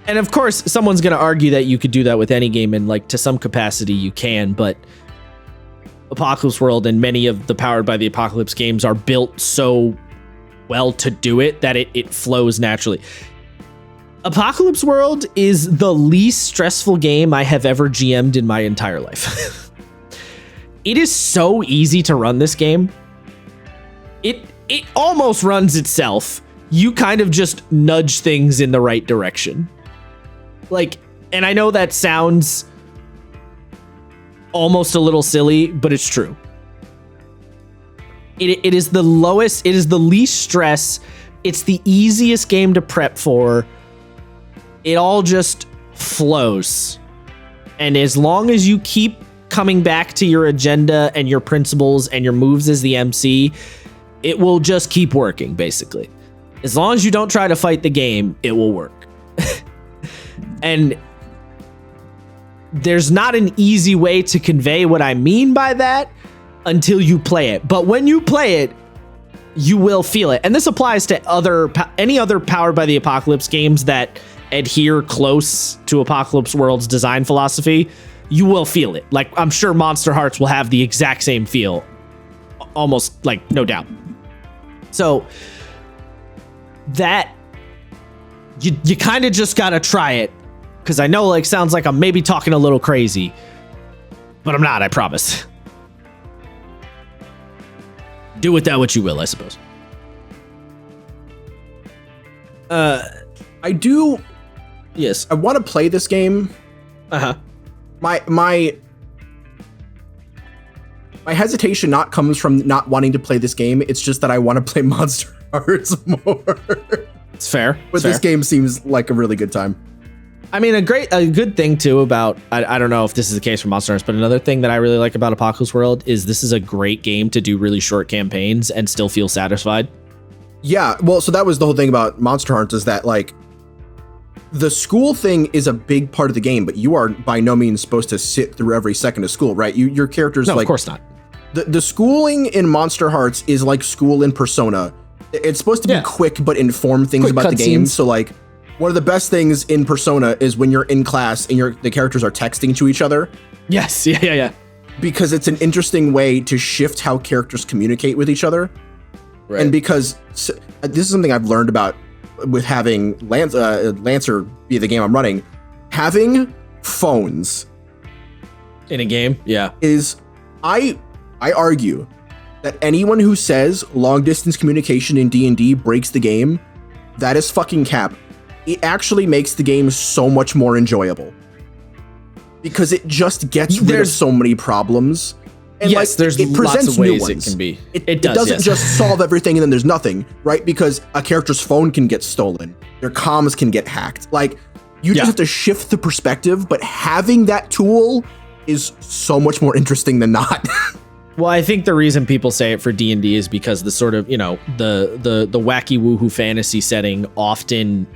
of course, someone's gonna argue that you could do that with any game, and like to some capacity you can, but Apocalypse World and many of the Powered by the Apocalypse games are built so well to do it that it flows naturally. Apocalypse World is the least stressful game I have ever GM'd in my entire life. It is so easy to run this game. It almost runs itself. You kind of just nudge things in the right direction. Like, and I know that sounds almost a little silly, but it's true. It is the lowest, it is the least stress. It's the easiest game to prep for. It all just flows. And as long as you keep coming back to your agenda and your principles and your moves as the MC, it will just keep working, basically. As long as you don't try to fight the game, it will work. And there's not an easy way to convey what I mean by that until you play it. But when you play it, you will feel it. And this applies to any other Powered by the Apocalypse games that adhere close to Apocalypse World's design philosophy. You will feel it. Like, I'm sure Monster Hearts will have the exact same feel. Almost, like, no doubt. So, that, you kind of just gotta try it. Because I know, like, sounds like I'm maybe talking a little crazy. But I'm not, I promise. Do with that what you will, I suppose. I do. Yes. I want to play this game. Uh-huh. My hesitation not comes from not wanting to play this game. It's just that I want to play Monster Hearts more. It's fair. But this game seems like a really good time. I mean, a good thing too about, I don't know if this is the case for Monster Hearts, but another thing that I really like about Apocalypse World is this is a great game to do really short campaigns and still feel satisfied. Yeah, well, so that was the whole thing about Monster Hearts, is that like the school thing is a big part of the game, but you are by no means supposed to sit through every second of school, right? Your character's no, like, of course not. The schooling in Monster Hearts is like school in Persona. It's supposed to be quick but inform things about the game. So like, one of the best things in Persona is when you're in class and the characters are texting to each other. Yes, yeah. Because it's an interesting way to shift how characters communicate with each other. Right. And because this is something I've learned about with having Lancer be the game I'm running, having phones in a game. Yeah. Is I argue that anyone who says long distance communication in D&D breaks the game, that is fucking cap. It actually makes the game so much more enjoyable because it just gets rid of so many problems. And yes, there's it presents lots of ways new ones. it can be. It doesn't just solve everything and then there's nothing, right? Because a character's phone can get stolen, their comms can get hacked. Like, you just have to shift the perspective, but having that tool is so much more interesting than not. Well, I think the reason people say it for D&D is because the sort of, the wacky woohoo fantasy setting often,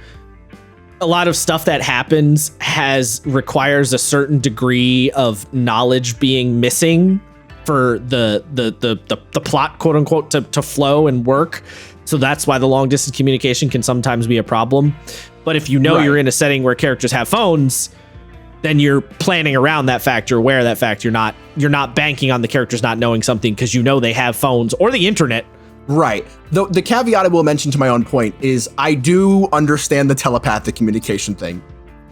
a lot of stuff that happens requires a certain degree of knowledge being missing for the plot, quote unquote, to flow and work. So that's why the long distance communication can sometimes be a problem. But if you're in a setting where characters have phones, then you're planning around that fact. You're aware of that fact. You're not banking on the characters not knowing something because they have phones or the internet. Right. The caveat I will mention to my own point is I do understand the telepathic communication thing.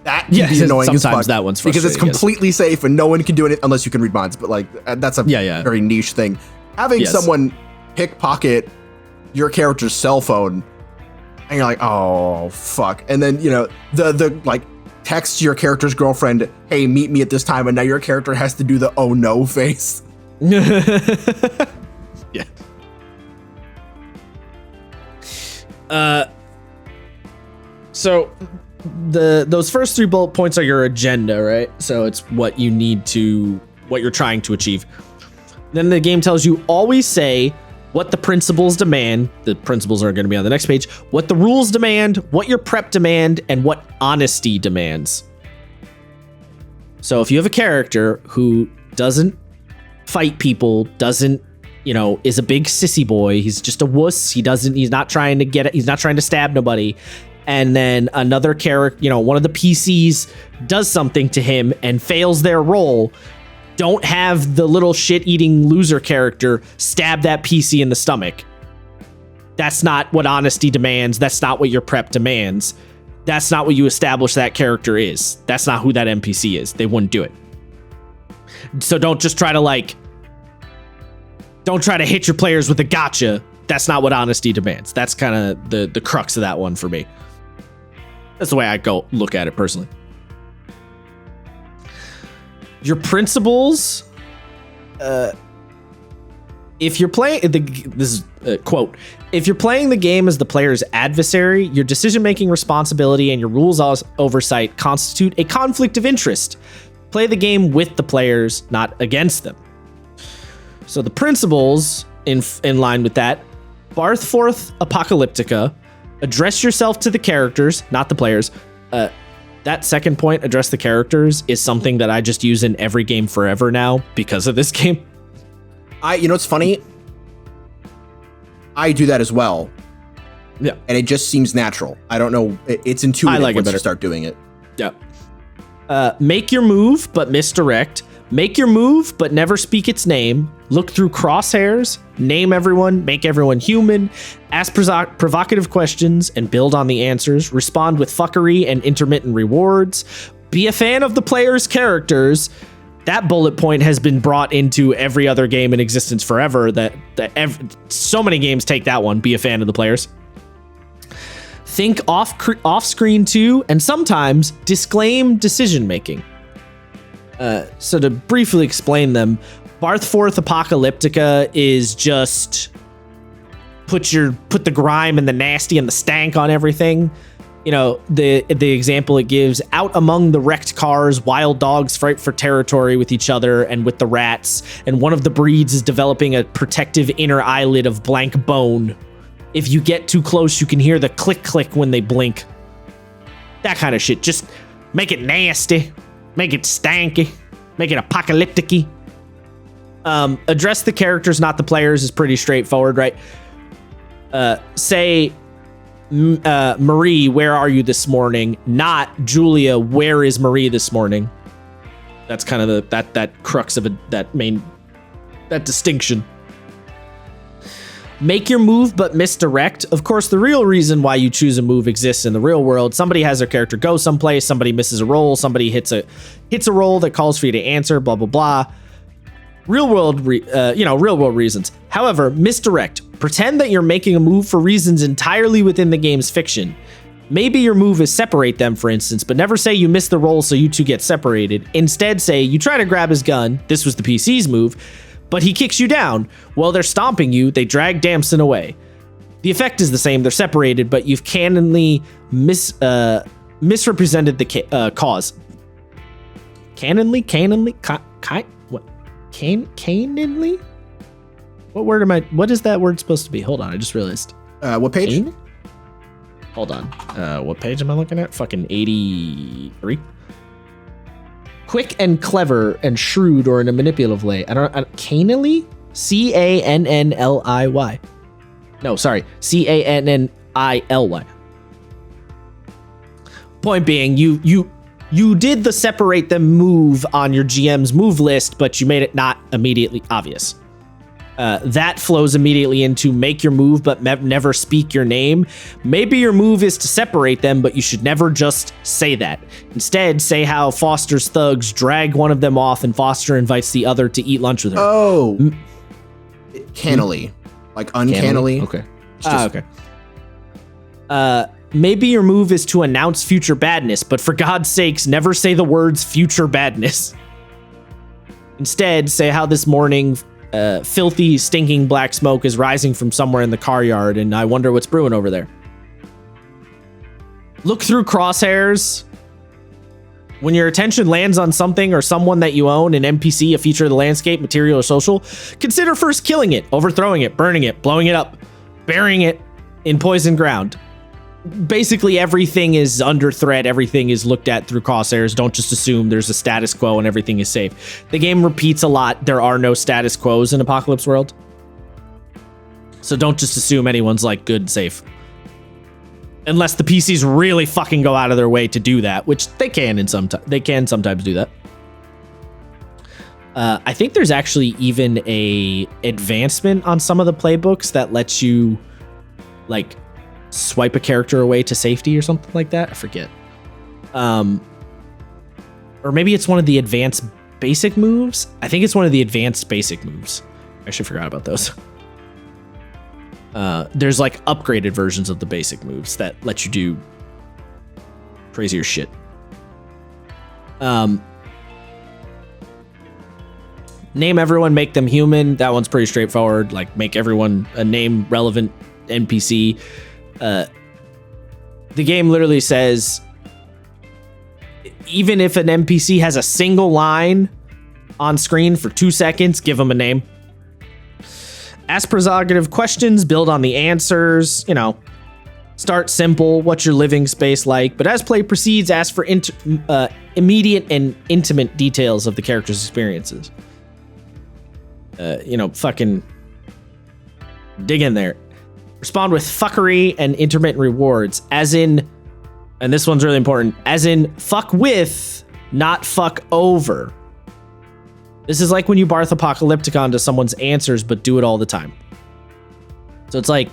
That can be annoying as fuck. That one's because it's completely safe and no one can do it unless you can read minds. But like that's a very niche thing. Having someone pickpocket your character's cell phone and you're like, oh fuck, and then the like text your character's girlfriend, hey, meet me at this time, and now your character has to do the oh no face. Yeah. So those first 3 bullet points are your agenda, right? So it's what you're trying to achieve. Then the game tells you always say what the principles demand. The principles are going to be on the next page. What the rules demand, what your prep demand, and what honesty demands. So if you have a character who doesn't fight people, is a big sissy boy, he's just a wuss, he's not trying to stab nobody, and then another character, one of the PCs does something to him and fails their role, don't have the little shit-eating loser character stab that PC in the stomach. That's not what honesty demands. That's not what your prep demands. That's not what you establish that character is. That's not who that NPC is. They wouldn't do it. So don't try to hit your players with a gotcha. That's not what honesty demands. That's kind of the crux of that one for me. That's the way I go look at it personally. Your principles, if you're playing this is a quote, if you're playing the game as the player's adversary, your decision-making responsibility and your rules oversight constitute a conflict of interest. Play the game with the players, not against them. So the principles in line with that, Barthforth Apocalyptica, address yourself to the characters, not the players. That second point, address the characters, is something that I just use in every game forever now because of this game. It's funny. I do that as well. Yeah. And it just seems natural. I don't know. It's intuitive once you start doing it. Yeah. Make your move, but misdirect. Make your move, but never speak its name. Look through crosshairs. Name everyone. Make everyone human. Ask provocative questions and build on the answers. Respond with fuckery and intermittent rewards. Be a fan of the player's characters. That bullet point has been brought into every other game in existence forever. So many games take that one. Be a fan of the players. Think off screen too, and sometimes disclaim decision making. So to briefly explain them, Barthforth Apocalyptica is just put the grime and the nasty and the stank on everything. The example it gives: out among the wrecked cars, wild dogs fight for territory with each other and with the rats, and one of the breeds is developing a protective inner eyelid of blank bone. If you get too close, you can hear the click when they blink. That kind of shit. Just make it nasty. Make it stanky. Make it apocalyptic-y. Address the characters, not the players, is pretty straightforward, right? Say, Marie, where are you this morning? Not, Julia, where is Marie this morning? That's kind of that crux of that distinction. Make your move but misdirect. Of course, the real reason why you choose a move exists in the real world. Somebody has their character go someplace, somebody misses a roll, somebody hits a roll that calls for you to answer, blah, blah, blah. Real world reasons. However, misdirect. Pretend that you're making a move for reasons entirely within the game's fiction. Maybe your move is separate them, for instance, but never say you missed the roll so you two get separated. Instead, say you try to grab his gun. This was the PC's move, but he kicks you down. While they're stomping you, they drag Damson away. The effect is the same. They're separated, but you've canonly misrepresented the cause. Canonly? Canonly? What is that word supposed to be? Hold on, I just realized. What page? Cane? Hold on. What page am I looking at? Fucking 83. Quick and clever and shrewd or in a manipulative way. Canonly? Cannliy. No, sorry. Cannily. Point being, you did the separate them move on your GM's move list, but you made it not immediately obvious. That flows immediately into make your move, but never speak your name. Maybe your move is to separate them, but you should never just say that. Instead, say how Foster's thugs drag one of them off and Foster invites the other to eat lunch with her. Oh. Cannily. Like uncannily. Okay. Okay. Maybe your move is to announce future badness, but for God's sakes, never say the words future badness. Instead, say how this morning filthy, stinking black smoke is rising from somewhere in the car yard, and I wonder what's brewing over there. Look through crosshairs. When your attention lands on something or someone that you own, an NPC, a feature of the landscape, material, or social, consider first killing it, overthrowing it, burning it, blowing it up, burying it in poisoned ground. Basically, everything is under threat. Everything is looked at through crosshairs. Don't just assume there's a status quo and everything is safe. The game repeats a lot. There are no status quos in Apocalypse World. So don't just assume anyone's like good and safe. Unless the PCs really fucking go out of their way to do that, which they can sometimes do that. I think there's actually even a advancement on some of the playbooks that lets you like swipe a character away to safety or something like that. I forget. Or maybe it's one of the advanced basic moves. I think it's one of the advanced basic moves. I actually forgot about those. There's like upgraded versions of the basic moves that let you do crazier shit. Name everyone, make them human. That one's pretty straightforward. Like make everyone a name relevant NPC. The game literally says even if an NPC has a single line on screen for 2 seconds, give them a name. Ask prerogative questions, build on the answers, start simple. What's your living space like? But as play proceeds, ask for immediate and intimate details of the character's experiences. Fucking dig in there. Respond with fuckery and intermittent rewards, as in, and this one's really important, as in fuck with, not fuck over. This is like when you barth Apocalypticon to someone's answers, but do it all the time. So it's like,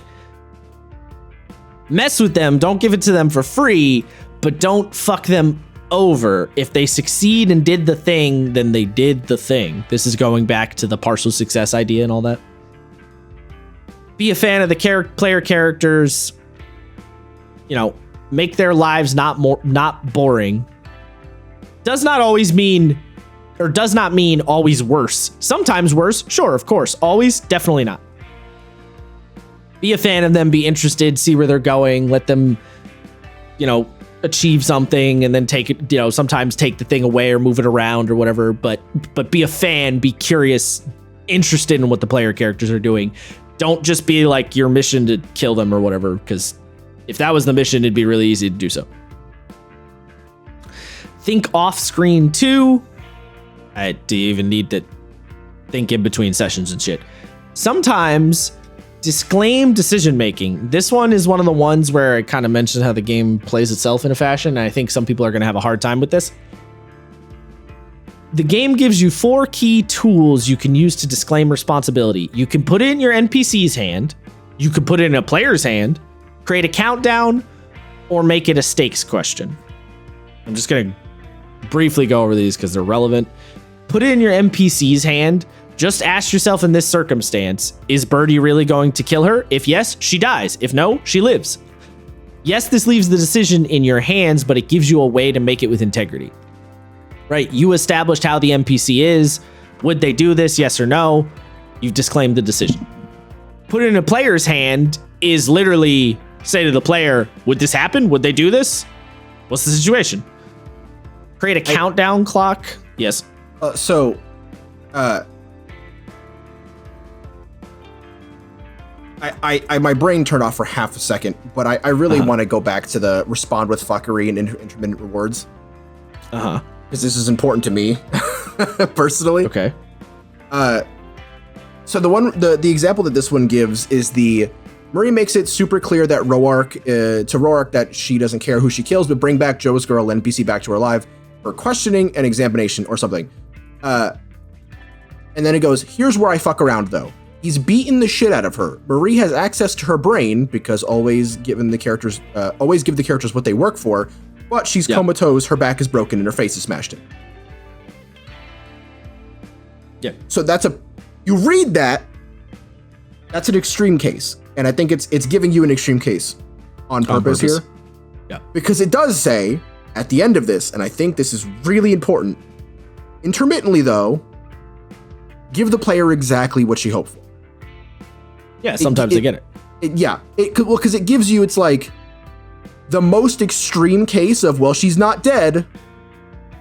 mess with them, don't give it to them for free, but don't fuck them over. If they succeed and did the thing, then they did the thing. This is going back to the partial success idea and all that. Be a fan of the player characters. Make their lives not boring. Does not mean always worse. Sometimes worse, sure, of course. Always, definitely not. Be a fan of them. Be interested. See where they're going. Let them, achieve something, and then take it. Sometimes take the thing away or move it around or whatever. But be a fan. Be curious, interested in what the player characters are doing. Don't just be like your mission to kill them or whatever, because if that was the mission, it'd be really easy to do so. Think off screen too. Do you even need to think in between sessions and shit? Sometimes disclaim decision making. This one is one of the ones where I kind of mentioned how the game plays itself in a fashion, and I think some people are going to have a hard time with this. The game gives you 4 key tools you can use to disclaim responsibility. You can put it in your NPC's hand. You could put it in a player's hand, create a countdown, or make it a stakes question. I'm just going to briefly go over these because they're relevant. Put it in your NPC's hand. Just ask yourself in this circumstance, is Birdie really going to kill her? If yes, she dies. If no, she lives. Yes, this leaves the decision in your hands, but it gives you a way to make it with integrity. Right? You established how the NPC is. Would they do this? Yes or no? You've disclaimed the decision. Put it in a player's hand is literally say to the player, would this happen? Would they do this? What's the situation? Create a countdown clock. Yes. My brain turned off for half a second, but I really want to go back to the respond with fuckery and intermittent rewards. Because this is important to me personally. Okay. So the example that this one gives is Marie makes it super clear that Roark that she doesn't care who she kills, but bring back Joe's girl NPC back to her alive for questioning and examination or something. And then it goes, here's where I fuck around though. He's beaten the shit out of her. Marie has access to her brain because always give the characters what they work for, but she's comatose, her back is broken, and her face is smashed in. Yeah. So you read that, that's an extreme case. And I think it's giving you an extreme case on purpose here. Yeah. Because it does say at the end of this, and I think this is really important, intermittently though, give the player exactly what she hoped for. Yeah, sometimes they get it. Because it gives you, it's like the most extreme case of, well, she's not dead,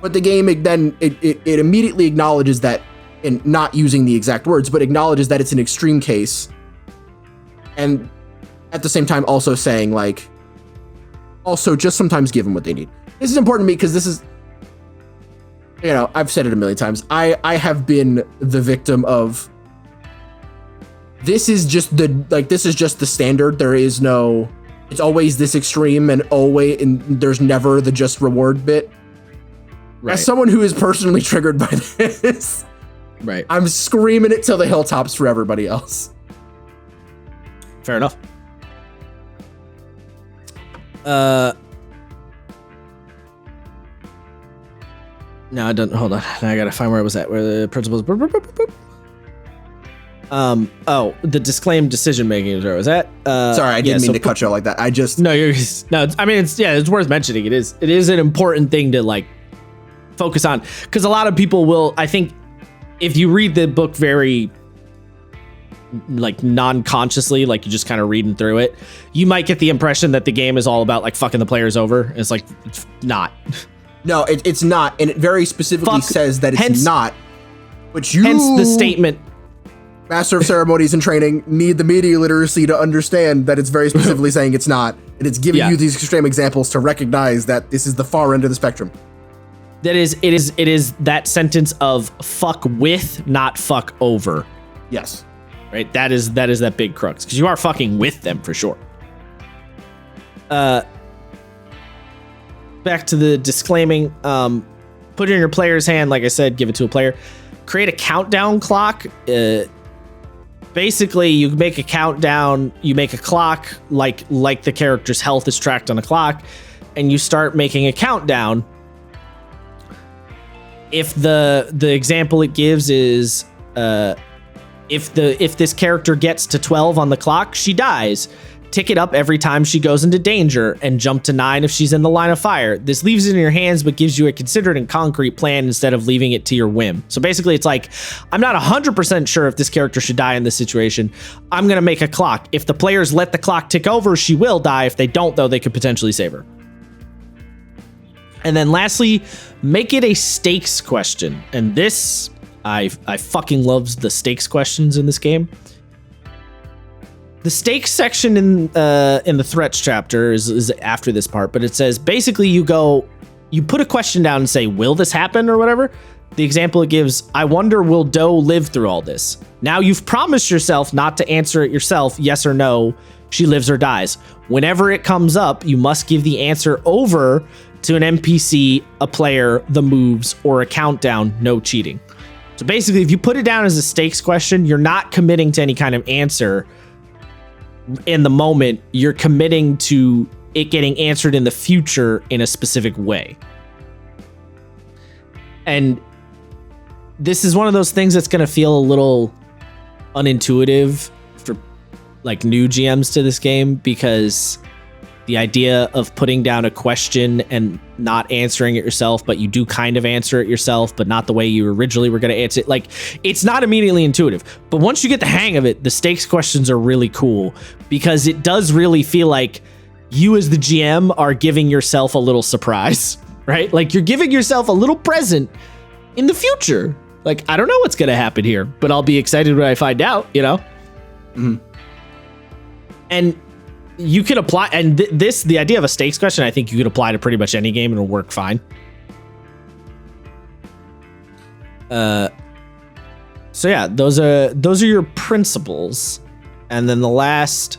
but the game then it immediately acknowledges that, and not using the exact words, but acknowledges that it's an extreme case. And at the same time also saying like, also just sometimes give them what they need. This is important to me because this is, I've said it a million times. I have been the victim of, this is just the standard. There is no, it's always this extreme and there's never the just reward bit. Right. As someone who is personally triggered by this, right, I'm screaming it till the hilltops for everybody else. Fair enough. No, I don't. Hold on. Now I gotta find where I was at. Where the principles. The disclaimed decision making is where I was at. Sorry, I didn't mean to cut you like that. I just no. I mean, it's worth mentioning. It is an important thing to like focus on because a lot of people will. I think if you read the book very like non-consciously, like you just kind of reading through it, you might get the impression that the game is all about like fucking the players over. It's like it's not. No, it's not, and it very specifically says that it's not. But hence the statement. Master of Ceremonies and Training need the media literacy to understand that it's very specifically saying it's not, and it's giving you these extreme examples to recognize that this is the far end of the spectrum. It is that sentence of fuck with, not fuck over. Yes. Right? That is that big crux because you are fucking with them for sure. Back to the disclaiming, put it in your player's hand. Like I said, give it to a player. Create a countdown clock. Basically, you make a countdown. You make a clock like the character's health is tracked on a clock, and you start making a countdown. If the example it gives is if this character gets to 12 on the clock, she dies. Tick it up every time she goes into danger and jump to 9 if she's in the line of fire. This leaves it in your hands, but gives you a considered and concrete plan instead of leaving it to your whim. So basically it's like, I'm not 100% sure if this character should die in this situation. I'm going to make a clock. If the players let the clock tick over, she will die. If they don't though, they could potentially save her. And then lastly, make it a stakes question. And this, I fucking loves the stakes questions in this game. The stakes section in the threats chapter is after this part, but it says basically you put a question down and say, will this happen or whatever? The example it gives, I wonder, will Doe live through all this? Now you've promised yourself not to answer it yourself, yes or no, she lives or dies. Whenever it comes up, you must give the answer over to an NPC, a player, the moves, or a countdown, no cheating. So basically, if you put it down as a stakes question, you're not committing to any kind of answer. in the moment, you're committing to it getting answered in the future in a specific way. And this is one of those things that's going to feel a little unintuitive for like new GMs to this game, because the idea of putting down a question and not answering it yourself, but you do kind of answer it yourself, but not the way you originally were going to answer it. Like, it's not immediately intuitive, but once you get the hang of it, the stakes questions are really cool, because it does really feel like you as the GM are giving yourself a little surprise, right? Like, you're giving yourself a little present in the future. Like, I don't know what's going to happen here, but I'll be excited when I find out, you know? Mm-hmm. And you can apply, and the idea of a stakes question, I think you could apply to pretty much any game and it'll work fine. So yeah, those are your principles. And then the last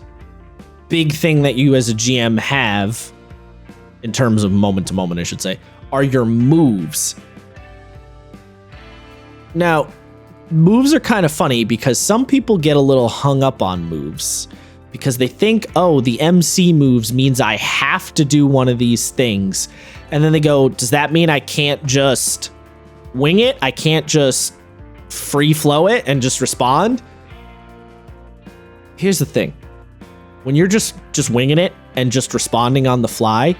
big thing that you as a GM have, in terms of moment to moment, I should say, are your moves. Now, moves are kind of funny because some people get a little hung up on moves because they think, oh, the MC moves means I have to do one of these things. And then they go, does that mean I can't just wing it? I can't just free flow it and just respond? Here's the thing. When you're just winging it and just responding on the fly,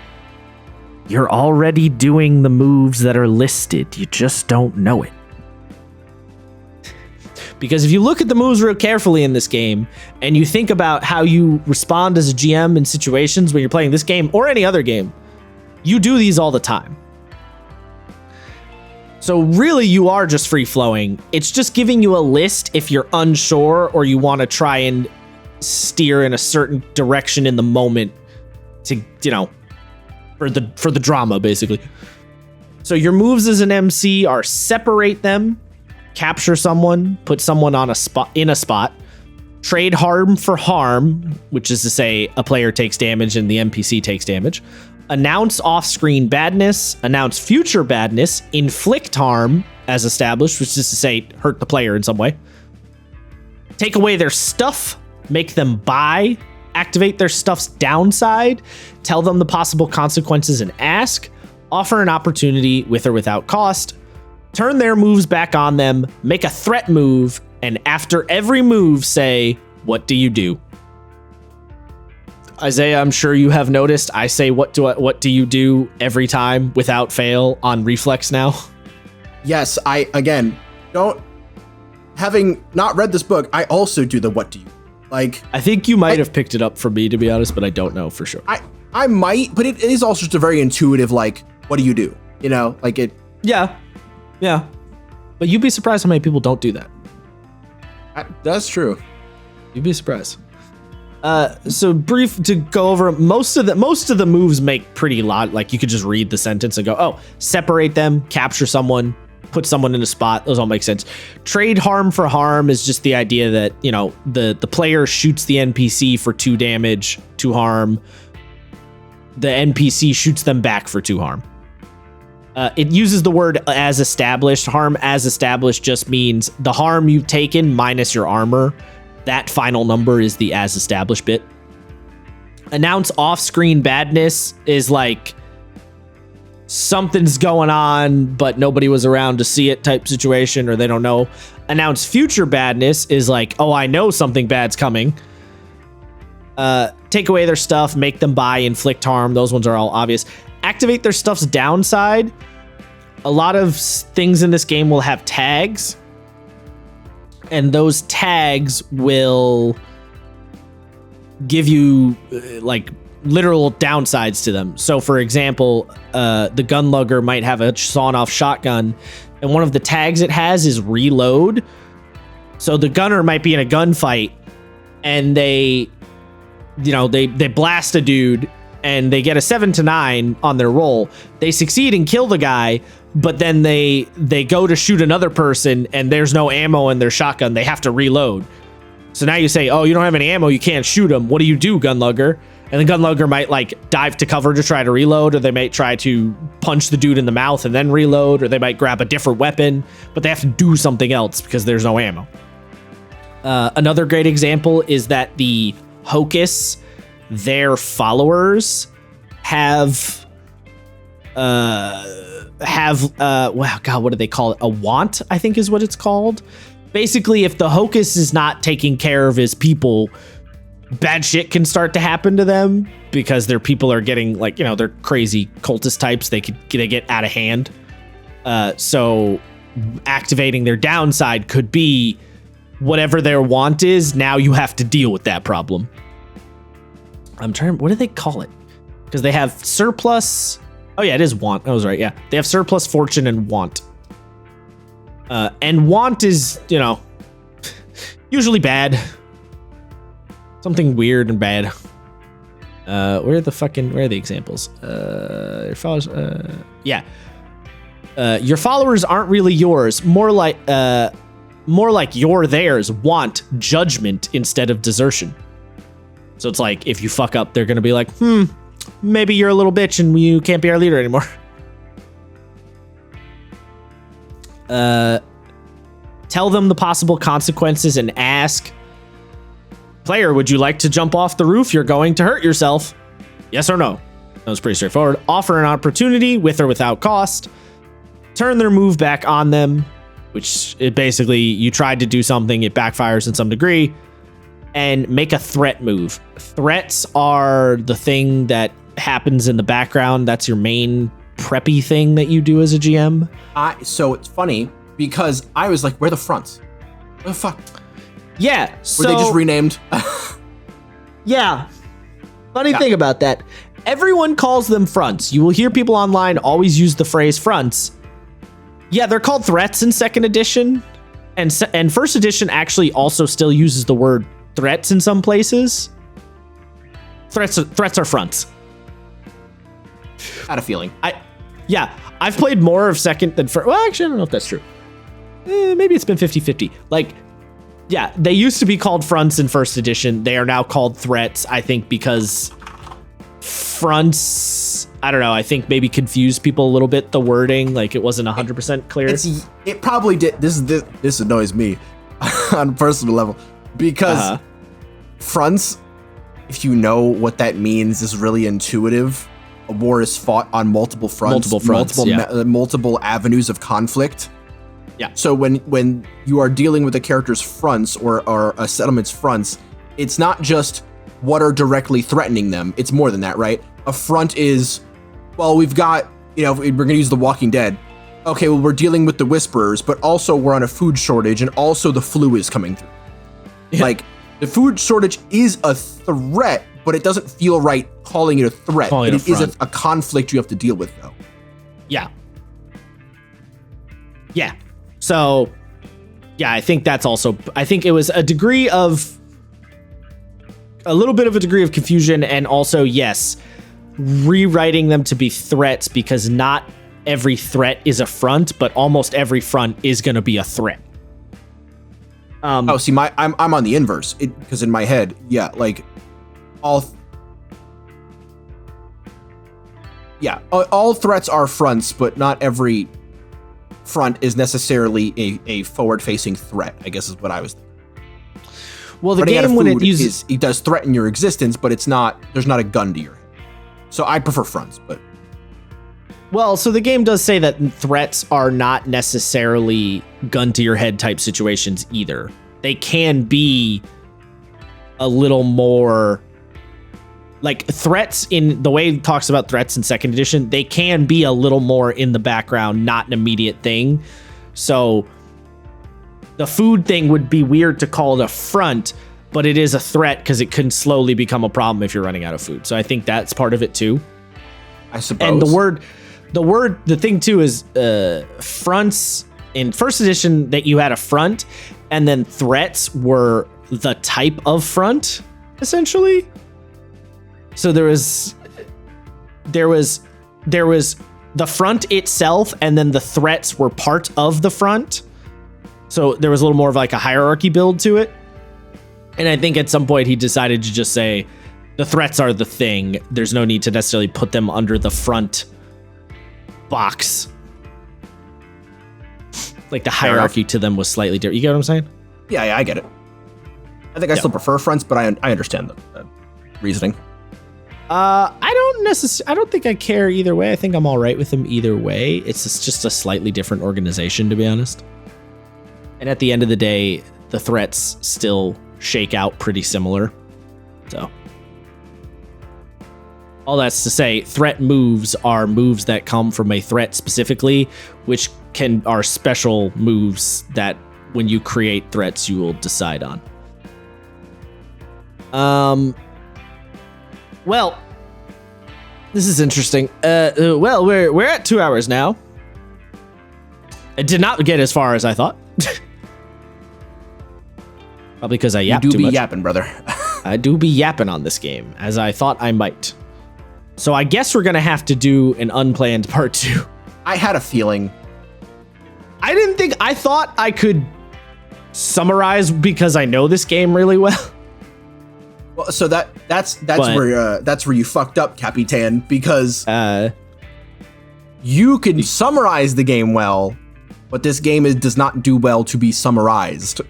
you're already doing the moves that are listed. You just don't know it. Because if you look at the moves real carefully in this game and you think about how you respond as a GM in situations when you're playing this game or any other game, you do these all the time. So really you are just free flowing. It's just giving you a list if you're unsure or you want to try and steer in a certain direction in the moment to, you know, for the drama, basically. So your moves as an MC are separate them, capture someone, put someone on in a spot, trade harm for harm, which is to say a player takes damage and the NPC takes damage, announce off-screen badness, announce future badness, inflict harm as established, which is to say hurt the player in some way, take away their stuff, make them buy, activate their stuff's downside, tell them the possible consequences and ask, offer an opportunity with or without cost, turn their moves back on them, make a threat move, and after every move say, what do you do? Isaiah, I'm sure you have noticed I say what do you do every time without fail on reflex now. Yes, having not read this book, I also do the what do you. Like, I think you might have picked it up from me, to be honest, but I don't know for sure. I might, but it is also just a very intuitive, like, what do you do? You know, like it. Yeah. Yeah. But you'd be surprised how many people don't do that. That's true. You'd be surprised. So brief to go over most of the moves make pretty lot. Like you could just read the sentence and go, oh, separate them, capture someone, put someone in a spot. Those all make sense. Trade harm for harm is just the idea that, you know, the player shoots the NPC for 2 damage, 2 harm. The NPC shoots them back for 2 harm. It uses the word as established. Harm as established just means the harm you've taken minus your armor. That final number is the as established bit. Announce off-screen badness is like something's going on, but nobody was around to see it type situation, or they don't know. Announce future badness is like, oh, I know something bad's coming. Take away their stuff, make them buy, inflict harm. Those ones are all obvious. Activate their stuff's downside. A lot of things in this game will have tags, and those tags will give you like literal downsides to them. So for example, the gun lugger might have a sawn-off shotgun, and one of the tags it has is reload. So the gunner might be in a gunfight and they blast a dude and they get a 7 to 9 on their roll. They succeed and kill the guy, but then they go to shoot another person and there's no ammo in their shotgun. They have to reload. So now you say, oh, you don't have any ammo, you can't shoot them. What do you do, gun lugger? And the gun lugger might like dive to cover to try to reload, or they might try to punch the dude in the mouth and then reload, or they might grab a different weapon, but they have to do something else because there's no ammo. Another great example is that the Hocus, their followers have wow, God, what do they call it? A want, I think is what it's called. Basically, if the Hocus is not taking care of his people, bad shit can start to happen to them because their people are getting like, they're crazy cultist types. They get out of hand. So activating their downside could be whatever their want is. Now you have to deal with that problem. What do they call it? Because they have surplus. Oh yeah, it is want. I was right. Yeah. They have surplus, fortune, and want. And want is, usually bad. Something weird and bad. Where are the examples? Your followers, yeah. Your followers aren't really yours. More like you're theirs. Want judgment instead of desertion. So it's like, if you fuck up, they're going to be like, maybe you're a little bitch and you can't be our leader anymore. Tell them the possible consequences and ask, player, would you like to jump off the roof? You're going to hurt yourself. Yes or no? That was pretty straightforward. Offer an opportunity with or without cost. Turn their move back on them, which it basically, you tried to do something, it backfires in some degree. And make a threat move. Threats are the thing that happens in the background. That's your main preppy thing that you do as a GM. So it's funny because I was like, where are the fronts? What the fuck? Yeah. So, were they just renamed? Yeah. Funny thing about that. Everyone calls them fronts. You will hear people online always use the phrase fronts. Yeah, they're called threats in second edition. And first edition actually also still uses the word threats in some places. Threats are fronts. Had a feeling. I've played more of second than first. Well, actually, I don't know if that's true. Maybe it's been 50-50. Like, yeah, they used to be called fronts in first edition. They are now called threats, I think, because fronts, I don't know, I think maybe confused people a little bit, the wording, like it wasn't 100% clear. It probably did. This annoys me on a personal level because fronts, if you know what that means, is really intuitive. A war is fought on multiple fronts, multiple avenues of conflict. Yeah. So when you are dealing with a character's fronts or a settlement's fronts, it's not just what are directly threatening them. It's more than that, right? A front is, well, we've got, we're going to use The Walking Dead. Okay, well, we're dealing with the Whisperers, but also we're on a food shortage, and also the flu is coming through. Yeah. Like, the food shortage is a threat, but it doesn't feel right calling it a threat. It is a conflict you have to deal with, though. Yeah. Yeah. So, yeah, I think that's also, I think it was a little bit of a degree of confusion, and also, yes, rewriting them to be threats, because not every threat is a front, but almost every front is going to be a threat. I'm on the inverse, because in my head, yeah, like all threats are fronts, but not every front is necessarily a forward-facing threat, I guess is what I was thinking. Well, the game, when it uses, it does threaten your existence, but there's not a gun to your head. So I prefer fronts, but. Well, so the game does say that threats are not necessarily gun to your head type situations either. They can be a little more like threats in the way it talks about threats in second edition. They can be a little more in the background, not an immediate thing. So the food thing would be weird to call it a front, but it is a threat because it can slowly become a problem if you're running out of food. So I think that's part of it too. I suppose. And the thing too is fronts in first edition, that you had a front, and then threats were the type of front, essentially. So there was the front itself, and then the threats were part of the front. So there was a little more of like a hierarchy build to it. And I think at some point he decided to just say the threats are the thing. There's no need to necessarily put them under the front box. Like the hierarchy to them was slightly different. You get what I'm saying? Yeah, I get it. I think I still prefer fronts, but I understand the reasoning. I don't think I care either way. I think I'm all right with them either way. It's just a slightly different organization, to be honest. And at the end of the day, the threats still shake out pretty similar. So, all that's to say, threat moves are moves that come from a threat specifically, which are special moves that when you create threats, you will decide on. Well, this is interesting. Well, we're at 2 hours now. I did not get as far as I thought. Probably because I yapped too much. You do be yapping, brother. I do be yapping on this game, as I thought I might. So I guess we're gonna have to do an unplanned part 2. I had a feeling. I thought I could summarize because I know this game really well. Well, so that's where you fucked up, Capitan, because you can summarize the game well, but this game does not do well to be summarized.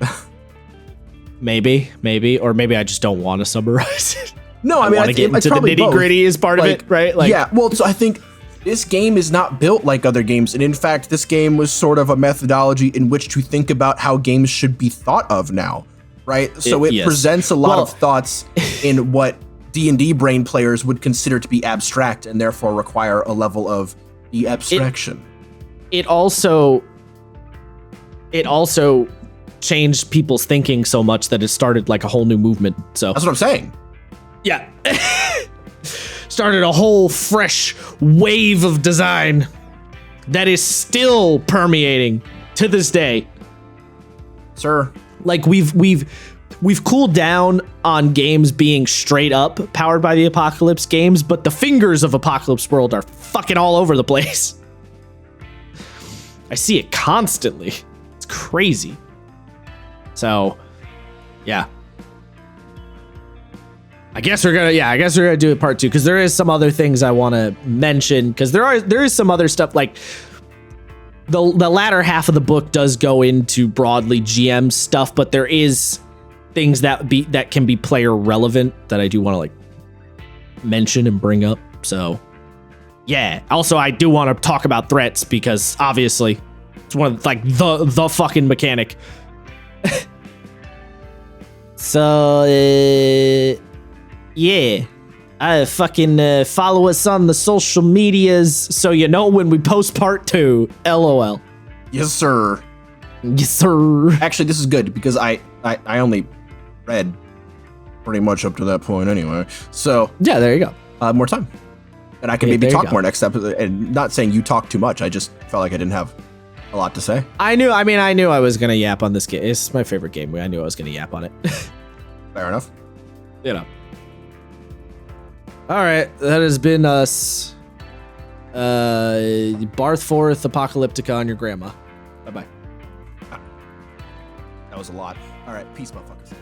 Maybe, or maybe I just don't want to summarize it. No, I want to get into the nitty gritty as part of it, right? Yeah, well, so I think this game is not built like other games, and in fact, this game was sort of a methodology in which to think about how games should be thought of now. Right, so it presents a lot of thoughts in what D&D brain players would consider to be abstract, and therefore require a level of the abstraction. It also changed people's thinking so much that it started like a whole new movement. So that's what I'm saying. Yeah, started a whole fresh wave of design that is still permeating to this day, sir. Like we've cooled down on games being straight up powered by the Apocalypse games, but the fingers of Apocalypse World are fucking all over the place. I see it constantly. It's crazy. So, yeah. I guess we're gonna do a part 2 because there is some other things I want to mention because there is some other stuff like. The latter half of the book does go into broadly GM stuff, but there is things that can be player relevant that I do want to like mention and bring up. So yeah. Also, I do want to talk about threats because obviously it's one of like the fucking mechanic. So yeah. Fucking follow us on the social medias so you know when we post part 2. LOL. Yes, sir. Yes, sir. Actually, this is good because I only read pretty much up to that point anyway. So yeah, there you go. More time, and I can maybe talk more next episode. And not saying you talk too much. I just felt like I didn't have a lot to say. I knew I was gonna yap on this game. It's my favorite game. I knew I was gonna yap on it. Fair enough. You know. All right, that has been us. Barthforth Apocalyptica on your grandma. Bye-bye. That was a lot. All right, peace, motherfuckers.